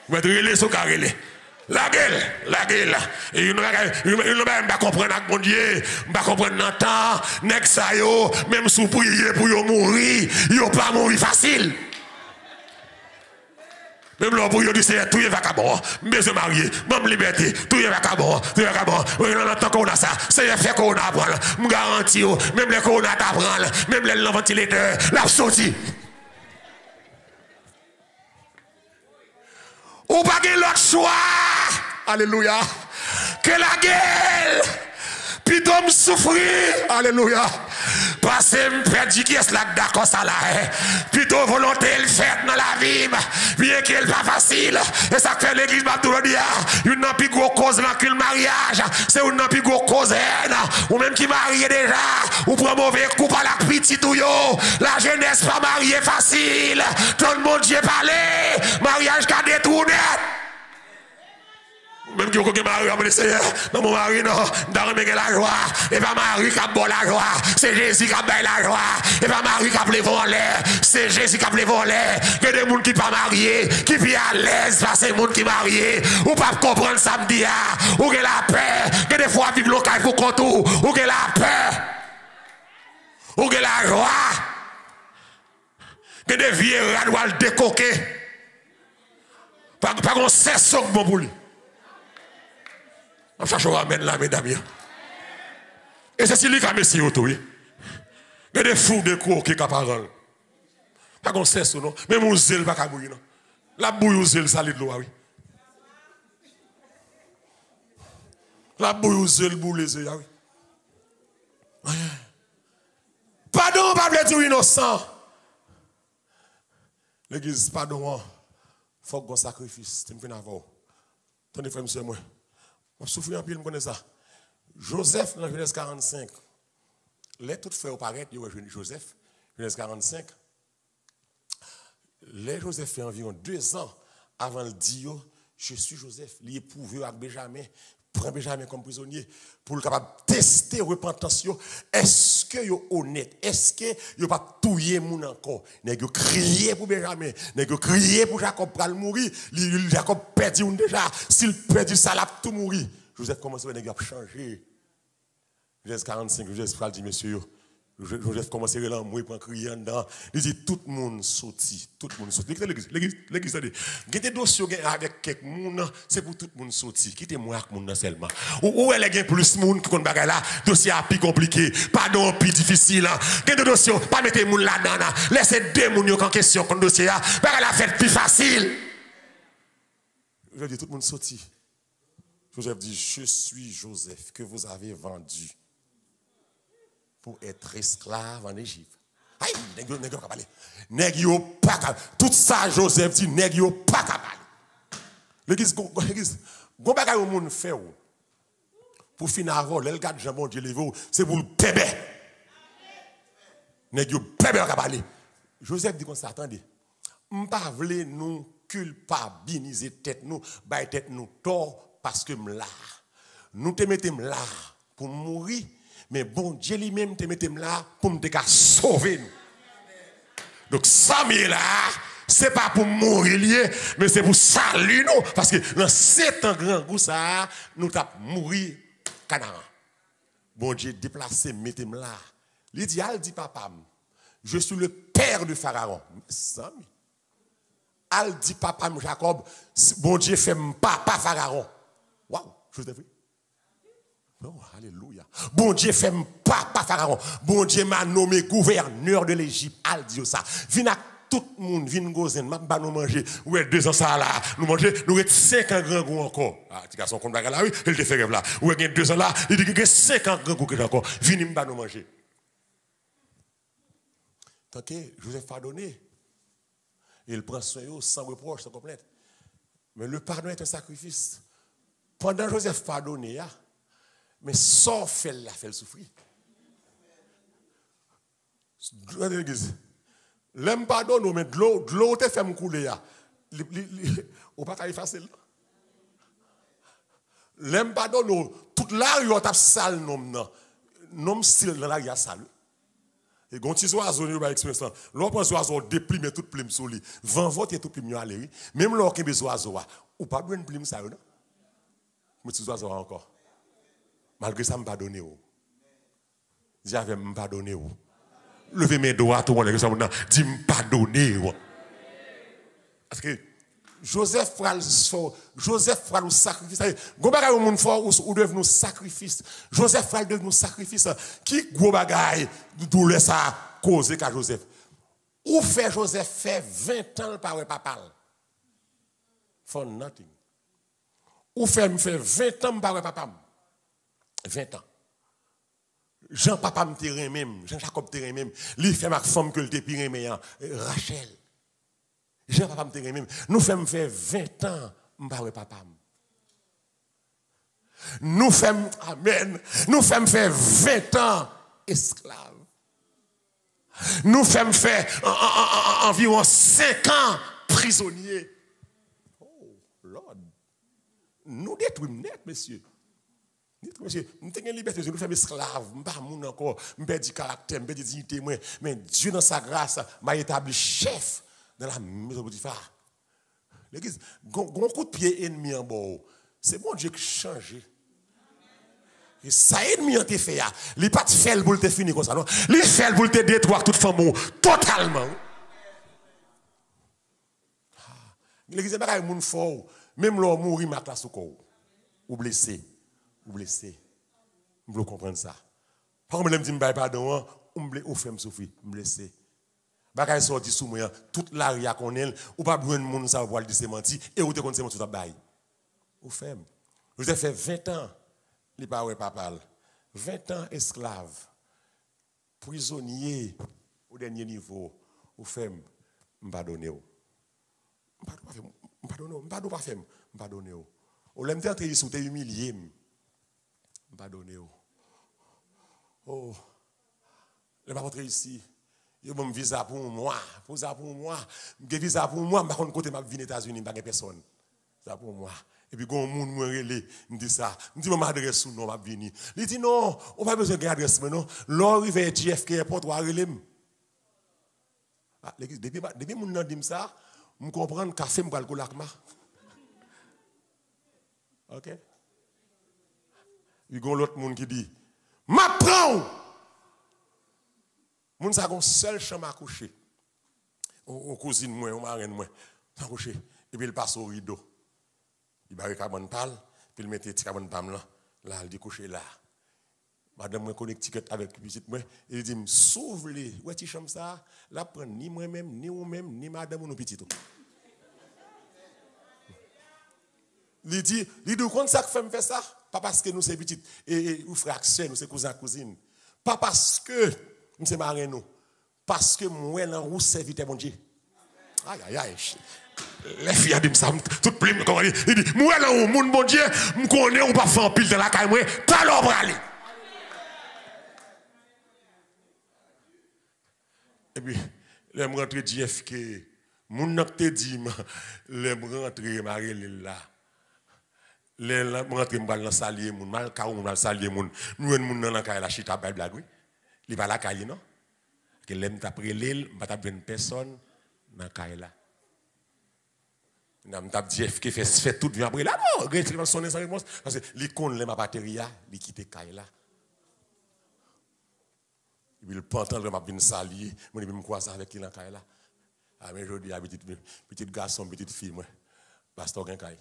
On mettrait relais sur carrelé. La gueule. Et il ne va pas comprendre avec mon Dieu, pas comprendre dans le temps, nek sa yo, même sous prier pour yo mourir, yo pas mourir facile. Même là pour yo dire c'est tout est vacabon, besoin marié, même liberté, tout est vacabon. Oui, dans le temps qu'on a ça, c'est fait qu'on apprend. Je garantis, même les qu'on a t'apprendre, même les ventilateurs, la sortie. Ou pas de l'autre choix. Alléluia. Que la gueule. Plutôt me souffrir. Alléluia. Parce que me perdu qui est là d'accord ça là. Plutôt volonté le fait dans la vie. Bien qu'elle pas facile. Et ça fait l'église m'a tout dit. Une n'a plus gros cause dans le mariage. C'est une n'a plus gros cause haine. Ou même qui marie déjà. Ou prend mauvais coup par la petite ou yo. La jeunesse pas mariée facile. Tout le monde y est parlé. Mariage qu'a détourné. Même qui a marié, on Seigneur, non, mon mari, non, dans la joie, et pas Marie qui a bon la joie, c'est Jésus qui a bien la joie, et pas Marie qui a plevé en l'air, c'est Jésus qui a plevé en l'air, il y a des gens qui ne sont pas mariés, qui vivent à l'aise parce que c'est des gens qui sont mariés, ou pas comprendre samedi, ou qui la paix, que des fois vivent local pour contour, ou qui la paix, ou qui la joie, que des vieux radouals décoqués, pas qu'on sait ce que bon pour lui. On cherche à ramener là, mesdames. Et c'est celui qui a mis ses autos. Il y a des fous de cours qui sont parole. Pas qu'on sait ça, non? Même on zèle pas qu'à bouillir, non? La bouille au zèle, ça lit de l'eau, oui. La bouille au zèle, boule les yeux, oui. Pardon, pas de dire innocent. L'église, pardon, il faut qu'on sacrifice. Tu me fais avoir. Tenez, frère, monsieur, moi. Je souffre un peu, je connais ça. Joseph, dans Genèse 45, les tout frères paraître, Joseph, Genèse 45, les Joseph fait environ 2 ans avant le dire, je suis Joseph, il est éprouvé avec Benjamin, prend Benjamin comme prisonnier, pour le capable tester repentance. Est-ce que vous êtes honnête? Est-ce que vous n'avez pas touillé mon encore? Vous avez crié pour Benjamin, vous avez crié pour Jacob pour mourir. Jacob perdu déjà. S'il perd ça, il a tout mourir. Joseph commence à changer. Joseph 45, Joseph dit, monsieur, Joseph commence à mourir pour crier en dedans. Il dit, tout le monde sorti. Tout le monde sorti. L'église a dit, il y a des dossiers avec quelqu'un, c'est pour tout le monde sorti. Quittez-moi avec le monde seulement. Où est-ce qu'il y a plus de monde qui ont là? Dossier à plus compliqué, pardon, plus difficile. Il y a des dossiers, pas mettre les gens là-dedans. Laissez 2 gens en question contre le dossier. Parce la fête plus facile. Je dis, tout le monde sorti. Joseph dit, je suis Joseph que vous avez vendu pour être esclave en Égypte. Aïe, nèg yo pas parler. Nèg yo pas tout ça Joseph dit nèg yo pas parler. L'église gon bagay au monde fait pour finir avant le garde Jean bon Dieu levé c'est pour le bébé. Nèg yo bébé pas parler. Joseph dit comme ça attendez. M'pa vle nous culpabiliser tête nous, bay tête nous tort parce que m'la. Nous te mettons là pour mourir. Mais bon Dieu lui-même te mette là pour me sauver nous. Donc ça là, c'est pas pour mourir mais c'est pour saluer nous parce que dans 7 ans grand goût ça nous t'a mourir Canaan. Bon Dieu déplacé mette là. L'idéal dit papa, je suis le père de Pharaon. Ça Al dit papa Jacob, bon Dieu fait papa Pharaon. Waouh, je vous ai vu. Oh, alléluia. Bon Dieu fait pas Pharaon. Bon Dieu m'a nommé gouverneur de l'Égypte. Al dit ça. Vina tout le monde vient gozen, m'a pas nous manger. Ouais, 2 ans ça là, nous manger, nous être 5 ans grand goût encore. Ah, petit garçon comme là, oui, il te fait rêve là. Ouais, 2 ans là, il dit que 5 ans grand goût encore. Vini m'pa nous manger. Tant que Joseph a donné, il prend soin sans reproche, sans complainte. Mais le pardon est un sacrifice. Pendant Joseph pardonné, mais sans fait la fait souffrir. L'aime pardonne, mais de l'eau te fait me couler. Ou pas qu'à effacer. L'aime pardonne, toute la rue a sale nom style dans la rue sale. Et quand tu oiseaux, tu vas expérience. L'on prend oiseau déplimé toute plume sur lui. 20 votes et tout plume aller. Même l'on qui des oiseaux, ou pas besoin de plume ça non. Mais tu oiseaux encore. Malgré ça me pardonner ou. J'avais me pardonner ou. Levez mes doigts tout le monde dit me pardonner ou. Parce que Joseph fera nous sacrifice. Gros bagay au monde fort ou devenu sacrifice. Joseph fera devenu sacrifice. Qui gros bagay douleur ça causé qu'à Joseph. Ou fait Joseph fait 20 ans par papa. For nothing. Ou fait 20 ans par papa. 20 ans. Jean papa me terrain même, Jean Jacob terrain même. Lui fait ma femme que le dépire meilleur Rachel. Jean papa me terrain même. Nous faisons faire 20 ans m'pa papa. Nous faisons amen. Nous faisons faire 20 ans esclaves. Nous faisons faire environ 5 ans prisonniers. Oh Lord. Nous détruisons net, monsieur. Monsieur, nous avons une liberté, nous sommes esclaves, nous ne sommes pas encore, nous perdons caractère, nous perdons dignité, mais Dieu dans sa grâce m'a établi chef dans la maison de Potiphar. L'église, un coup de pied ennemi en bas, c'est bon Dieu qui change. Et ça ennemi en te fait, il n'est pas de faire pour te finir comme ça, non? Il fait pour te détruire toute femme, totalement. L'église, c'est pas un fort, même l'homme mourir, ma classe au corps, ou blessé. Vous blessé. Vous voulez comprendre ça. Par contre, je me dis, pardon, ou fait me souffrir, me blessé. Bagay sorti sous moi, toute l'aria qu'on est, ou pas besoin de monde ça pour dire c'est menti, et ou te compte c'est menti tout à bail. Ou fait. Vous avez fait 20 ans, les parents papa. 20 ans esclave, prisonnier au dernier niveau. Ou fait, me pardonner. Me pardonner. Ou l'aime te entrer sous te humilié. Pardonnez. Oh, je vais rentrer ici. Je vais me visa pour moi. Visa pour moi. Je visa pour moi. Je vais côté ma vie aux États-Unis, je ne personne. Ça pour moi. Et puis, quand un monde me relève, me dit ça. Je dis, ma adresse ou non, ma venir. Il dit, non, on n'a pas besoin d'adresse maintenant. L'on arrive à JFK Airport, on va relève. Depuis que je me dis ça, je comprends que café me calcule avec moi. OK? Il y a l'autre monde qui dit, m'apprends! Moun sa gon seul chambre à coucher. On cousine moi, on marraine moi, à coucher. Et puis il passe au rideau. Il barre cabane pâle, puis il met petit cabane pâle là, il dit coucher là. Madame moi connecte ticket avec petite moi, il dit s'ouvre les, ouais ti chambre ça, là prend ni moi même, ni ou même, ni madame ou non petit tout. Il dit quand ça fait faire ça? Pas parce que nous sommes petites et ou frères sœurs, nous sommes cousins cousines. Pas parce que nous sommes marraines nous. Parce que moi là où serviteur mon Dieu. Aïe aïe aïe. Les filles disent ça tout plein comme il dit moi là où mon bon Dieu, me connais ou pas faire pile de la caille moi, pas l'or aller. Et puis les rentrer JFK, mon n'a te dit les rentrer Marie là. Les rentrent dans le salier moun mal ka ou dans le salier moun nous moun dans la caille la chita belle blague oui il va la caille non que l'aime t'a pris l'île pas t'a une personne dans caille là n'a t'a dit qui fait tout vient après là non regarde sonner sans réponse parce que l'icône l'aime batterie il quitte caille là il peut entendre m'a venir salier moi me croire ça avec qui dans caille là ah mais aujourd'hui petit garçon petite fille moi pasteur gain caille.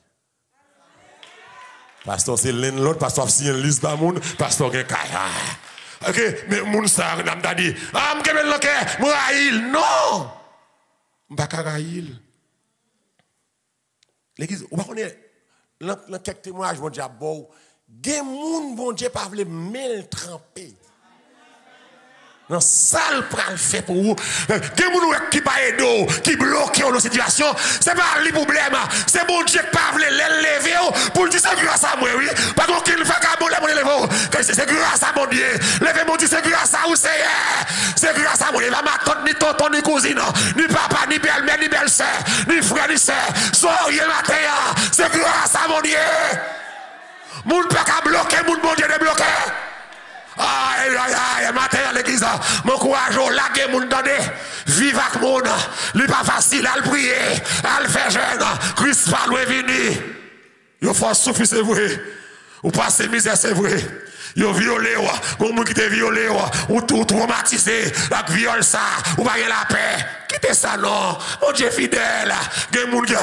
Pasteur, c'est l'un l'autre, pasteur, si une liste par monde, pasteur, ok, mais moun ça, n'a dit, ah, m'kebe l'ok, m'raïl, non! Mbakaraïl. L'église, on va connaître, dans quelques témoignages, bon Dieu, des gens, bon Dieu, pas voulu mêler tremper. Non, ça le pral fait pour vous. Des gens qui pas aidé, qui bloquent dans la situation, c'est pas le problème. C'est bon Dieu qui pas voulu l'élever pour dire c'est grâce à moi, oui. Pas qu'on qu'il fait qu'à bon l'élever. C'est grâce à mon Dieu. Levez mon Dieu, c'est grâce à vous, c'est grâce à moi. Il va ma tante, ni tonton, ni cousine, ni papa, ni belle-mère, ni belle-sœur, ni frère, ni sœur. Soyez matin, c'est grâce à mon Dieu. Moun pas qu'à bloquer, moun bon Dieu débloquer. Aïe, aïe, aïe, matin à l'église, mon courage, laguer moun donné, vive avec moun, lui pas facile, à le prier, à le faire jeune, Christ pas loin venu. Yo faut souffrir, c'est vrai, ou passer misère, c'est vrai. Yo violé, ou moun qui te violé, ou tout traumatisé, la viole ça, ou pas la paix. Quittez ça, non. Mon Dieu fidèle. Gen moun qui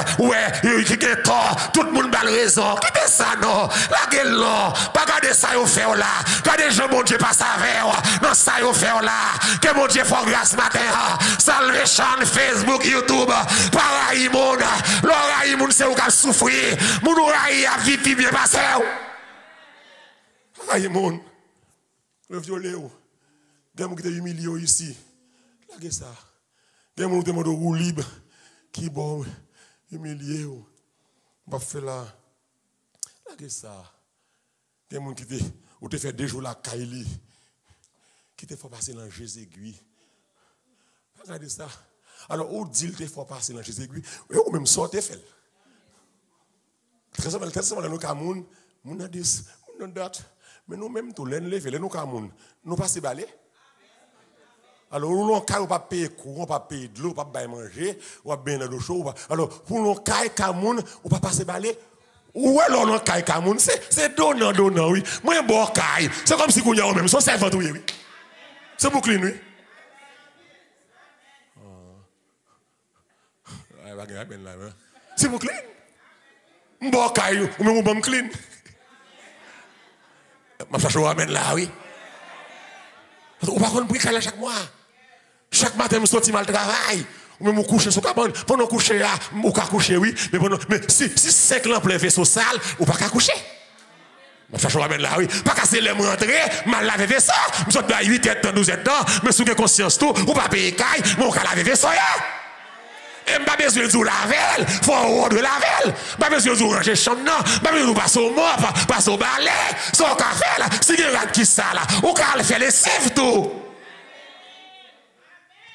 gen tort. Tout le monde a raison. Quittez ça, non. La gueule, non. Pas garder ça, yo fait là. Gardez gens, mon Dieu, pas ça avec. Non, ça, yo fait là. Que mon Dieu faut grâce matin. Salvation, Facebook, YouTube. Pareil, moun. L'oreille, moun, c'est où qu'a souffrir. Moun oreille a vivre bien passé. Aïe, moun. Le violé, gen moun qui te humilié ici. Lagez ça. Il y a des gens qui demandent libre, qui bon, humilié, on va faire là. Qu'est-ce ça? Il y a des gens qui te fait 2 jours la Kaili, qui te fait passer dans Jésus aiguille. Regardez ça. Alors, où dit te fait passer dans Jésus aiguille, ou même sortez fait. Très souvent, nous, Cameroun, nous avons des dates, mais nous même tout l'enlever, nous, Cameroun, nous passons balai. Alors, nous ne pas payer courant, pas payer de l'eau, pas payer manger, ou pas bien de l'eau. Alors, pour nous, Cameroun, ou pas passer balai. Ou alors, nous, Cameroun, c'est donnant, oui. Moi, bon, c'est comme si nous avons même son servant, oui. C'est Brooklyn, oui. C'est Brooklyn. Bon, ou même bon clean. Je cherche à amène là, oui. Ou pas qu'on prie chaque mois. Chaque matin, je sortis mal travail. Ou même je couche sur la cabane. Pendant coucher là, ou pas coucher, oui. Mais si 5 lampes lèvent sur salle, ou pas qu'à coucher. Je cherche à amène là, oui. Pas qu'à se les rentrer, mal laver vaisseau. Je suis à 8 ans, 12 ans, mais sous que conscience tout, ou pas payer caille, mais on peut laver vaisseau. Et pas besoin de laver, faut ordre laver. Pas besoin de ranger chambre non, pas besoin de passer au mop, passer au balai, son café là, si il y a qui ça là, ou quand elle fait les sèves tout.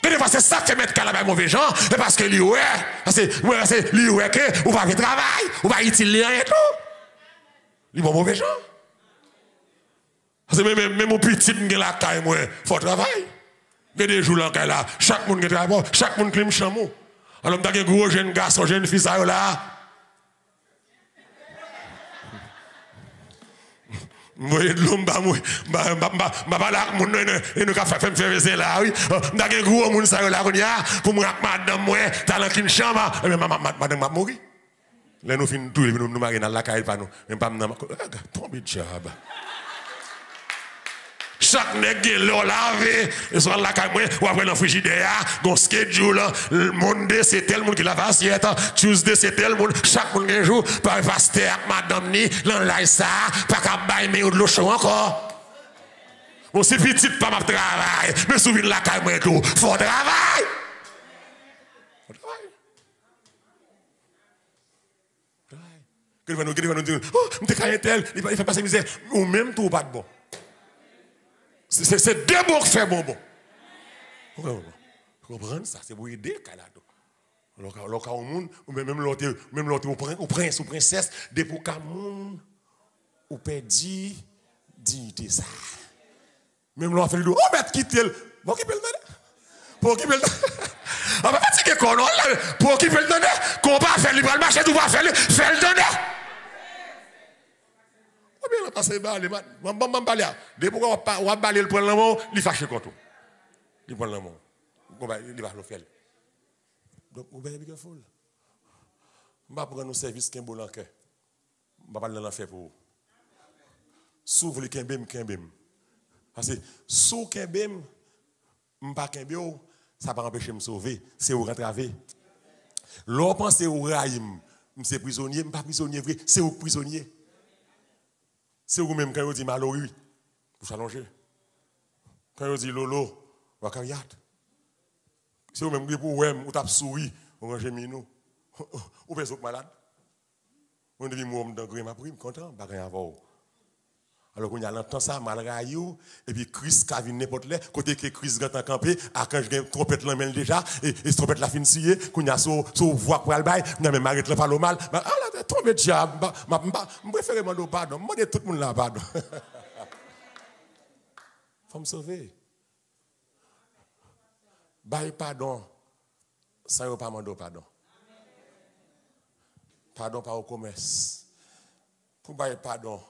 Mais des fois c'est ça qui fait mettre calme mauvais gens, c'est parce que lui ouais, c'est lui ouais que ou pas faire travail, ou pas utiliser rien tout. Lui bon mauvais gens. Parce que même mon petit qui la caille moi, faut travail. Il y a des jours là là, chaque monde qui travaille, chaque monde clim chamou. Alors, je suis un gros jeune garçon, jeune fille, ça là. Je voyais de l'homme, je pas là, je ne faire faire là, oui. Je suis un gros monde, ça là, pour moi, madame, moi, talent qui chambre, madame m'a mouru. Là, nous finissons tout, nous marions dans la caille, pas nous. Même pas nous, tombé de job. Chaque nègre l'eau lavé, et soit la caille, ou après dans le frigidaire, dans le schedule, le monde c'est tel monde qui lave assiette, Tuesday c'est tel monde, chaque monde un jour, par pasteur, madame ni, l'enlai ça, pas qu'à bailler, mais de l'eau chaud encore. Bon, c'est petit, pas ma travail, mais souvent la caille, moi tout, faut travail. Faut travail. Que va nous dire, oh, je suis tel, il fait passer misère, ou même tout pas de bon. C'est 2 mots qui font bon. Vous comprenez ça? C'est pour aider le Canada. Alors, quand on même l'autre, au prince, ou princesse, dès pour qu'un monde, ou perdu dignité ça. Même l'on fait le dos, oh, mais quitter le. Pour qui peut le donner? Pour qui peut le donner? On va fatiguer qu'on a, pour qui peut le donner? Qu'on va faire le marché, tout va faire le donner. On passe balai, on balai. Dès pour on va balai le prendre la main, il fâche contre. Il prend la main. Il va le faire. Donc vous bien careful. On va prendre nos services qui est bon dans cœur. On va pas le faire pour. S'ouvre le kembem. Parce que sous kembem, m'pas kembio, ça va empêcher me sauver, c'est où rentraver. L'on pense au raïm, c'est prisonnier, pas prisonnier vrai, c'est au prisonnier. C'est vous-même quand vous dites malheureux, vous s'allonger. Quand vous dites lolo, vous carrière. C'est vous-même qui pour vous, vous tapez souris, vous rangez minou. Vous faites malade. On dit moi dans gré ma prime content, pas rien avoir. Alors qu'on y a l'entend ça mal raillou et puis Chris qui vient n'importe là côté que Chris rentre en campé à quand je trompette la main déjà et trompette la fin scié qu'on y a so voix pour le bail, n'a même arrête le pas mal. Ah là trompette diable, je préfère demander pardon, moi tout le monde là pardon. Faut me sauver. Bail pardon. Ça y pas demander pardon. Pardon pas au commerce. Pour bailler pardon,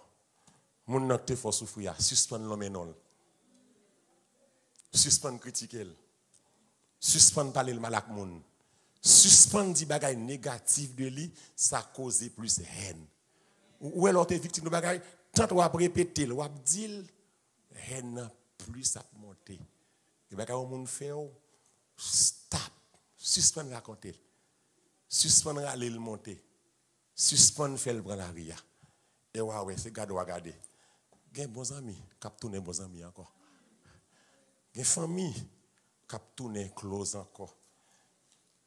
mon n'a te faut souffrir, suspendre l'homme non. Suspendre critiquer. Suspendre parler le mal avec moun. Suspendre dire bagaille négatif de lui, ça cause plus haine. Ou alors tu es victime de bagaille, tant tu vas répéter, tu vas dire haine plus à monter. Et bagaille au monde fait stop, suspendre raconter. Suspendre aller le monter. Suspendre faire le prendre la ria. Et ouais, c'est garde ou regarder. Gen bons amis, cap tourner bons amis encore. Gen famille, cap tourner close encore.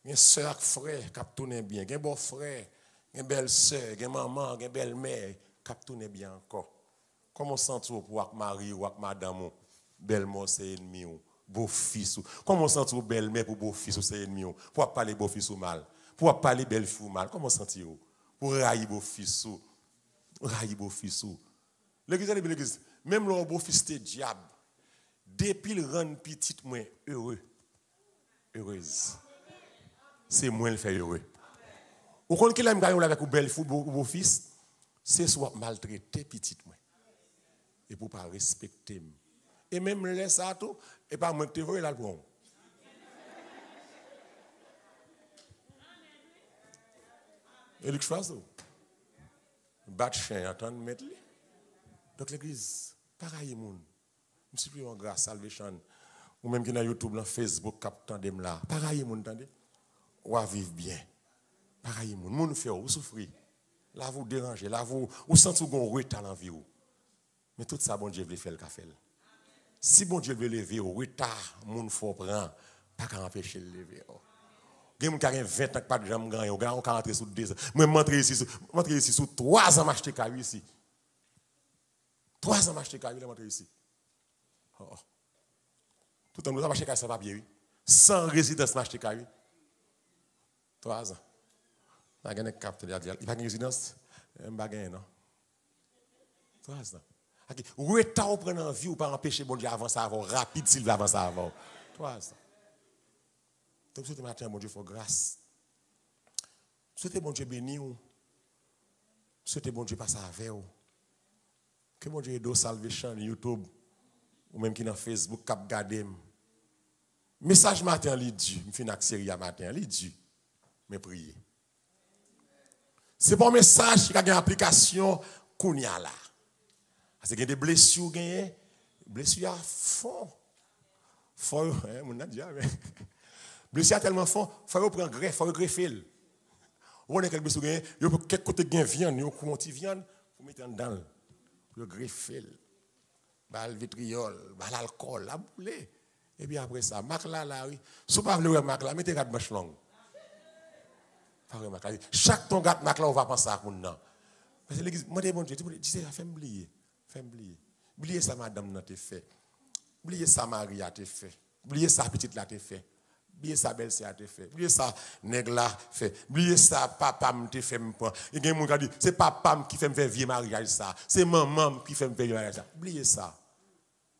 Gen sœur frère, cap tourner bien. Gen beau frère, gen belle sœur, gen maman, gen belle mère, cap tourner bien encore. Comment sens-tu pour avec mari ou avec madame, belle mère c'est ennemi ou beau fils ou comment sens-tu belle mère pour beau fils ou c'est ennemi ou pour parler beau fils ou mal, pour parler belle fille ou mal, comment sens-tu pour railler beau fils ou railler beau fils ou l'église, même le beau fils de diable, depuis le rend petit moins heureux, heureuse, c'est moins le fait heureux. Ou quand il aime gagner avec un bel fou, beau fils, c'est soit maltraité petit moins. Et pour pas respecter. Et même laisse ça tout, et pas moins que tu veux là le prendre. Et le choix, battre chien, attendre mettre lui. Donc l'église, pareil, moun. Je suis plus en grâce, salvation. Ou même qui dans YouTube, dans Facebook, captant dem là. Pareil, moun, entendez? Ou à vivre bien. Pareil, moun. Moun fait ou souffrir. Là, vous dérangez. Là, vous sentez qu'on retard dans la vie. Mais tout ça, bon Dieu veut faire le café. Si bon Dieu veut lever au retard, moun faut prendre, pas qu'à empêcher de lever. Il y a des gens qui ont 20 ans pas de jambes gagnées, ils ont rentré sous 2 ans. Moi, je rentre ici sous 3 ans, m'acheter caillou ici. 3 ans, m'acheter caillou, je rentre ici. Tout le monde a acheté caillou sans papier, sans résidence, m'acheter caillou. 3 ans. Il n'y a pas de cap, il n'y a pas de résidence, il n'y a pas de non. 3 ans. Retard au prendre en vie ou pas empêcher bon Dieu avancer avant, rapide s'il va avancer avant. 3 ans. Donc, ce matin, bon Dieu, il faut grâce. Souhaitez bon Dieu béni ou. Souhaitez bon Dieu passer avec vous. Que bon Dieu aide salvation YouTube ou même qui dans Facebook cap garder. Message matin li dit, me fin ak série matin li dit mais prier. C'est bon message qui a une application kounya là. Parce que y a des blessures gagné, blessures à fond. Faut mon a dit blessure tellement fond, faut prendre greffe, faut greffer. On a quelques blessures gagné, yo quelque côté gain viande, yo couper viande, faut mettre dedans. Pour greffer. Bal vitriol, bal alcool, la boule. Et puis après ça, mac là oui. Si pas vle mac là, mettez 4 manches longues. Chaque ton gâte mac là on va penser à moun nan. Parce que l'église, moi dis bon Dieu, dis fais m'oublier. Fais m'oublier. Oubliez ça madame nan te fait. Oubliez ça Marie a te fait. Oubliez ça petite là te fait. Oubliez ça belle-sœur a te fait. Oubliez ça nègre là fait. Oubliez ça papa me te fait me prendre. Il y a des gens qui disent c'est papa qui fait me faire vieux mariage ça. C'est maman qui fait me faire vieux mariage ça. Oubliez ça.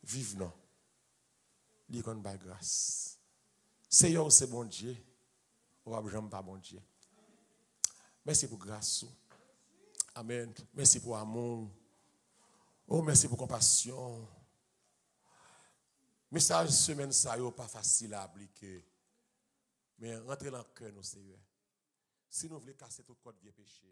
Vive non. Dis qu'on ba grâce. Seigneur c'est bon Dieu. On va jamais pas bon Dieu. Merci pour grâce. Amen. Merci pour amour. Oh merci pour compassion. Message semaine ça yo pas facile à appliquer. Mais rentrez dans le cœur, nous, Seigneur. Si nous voulons casser tout code vieux péché.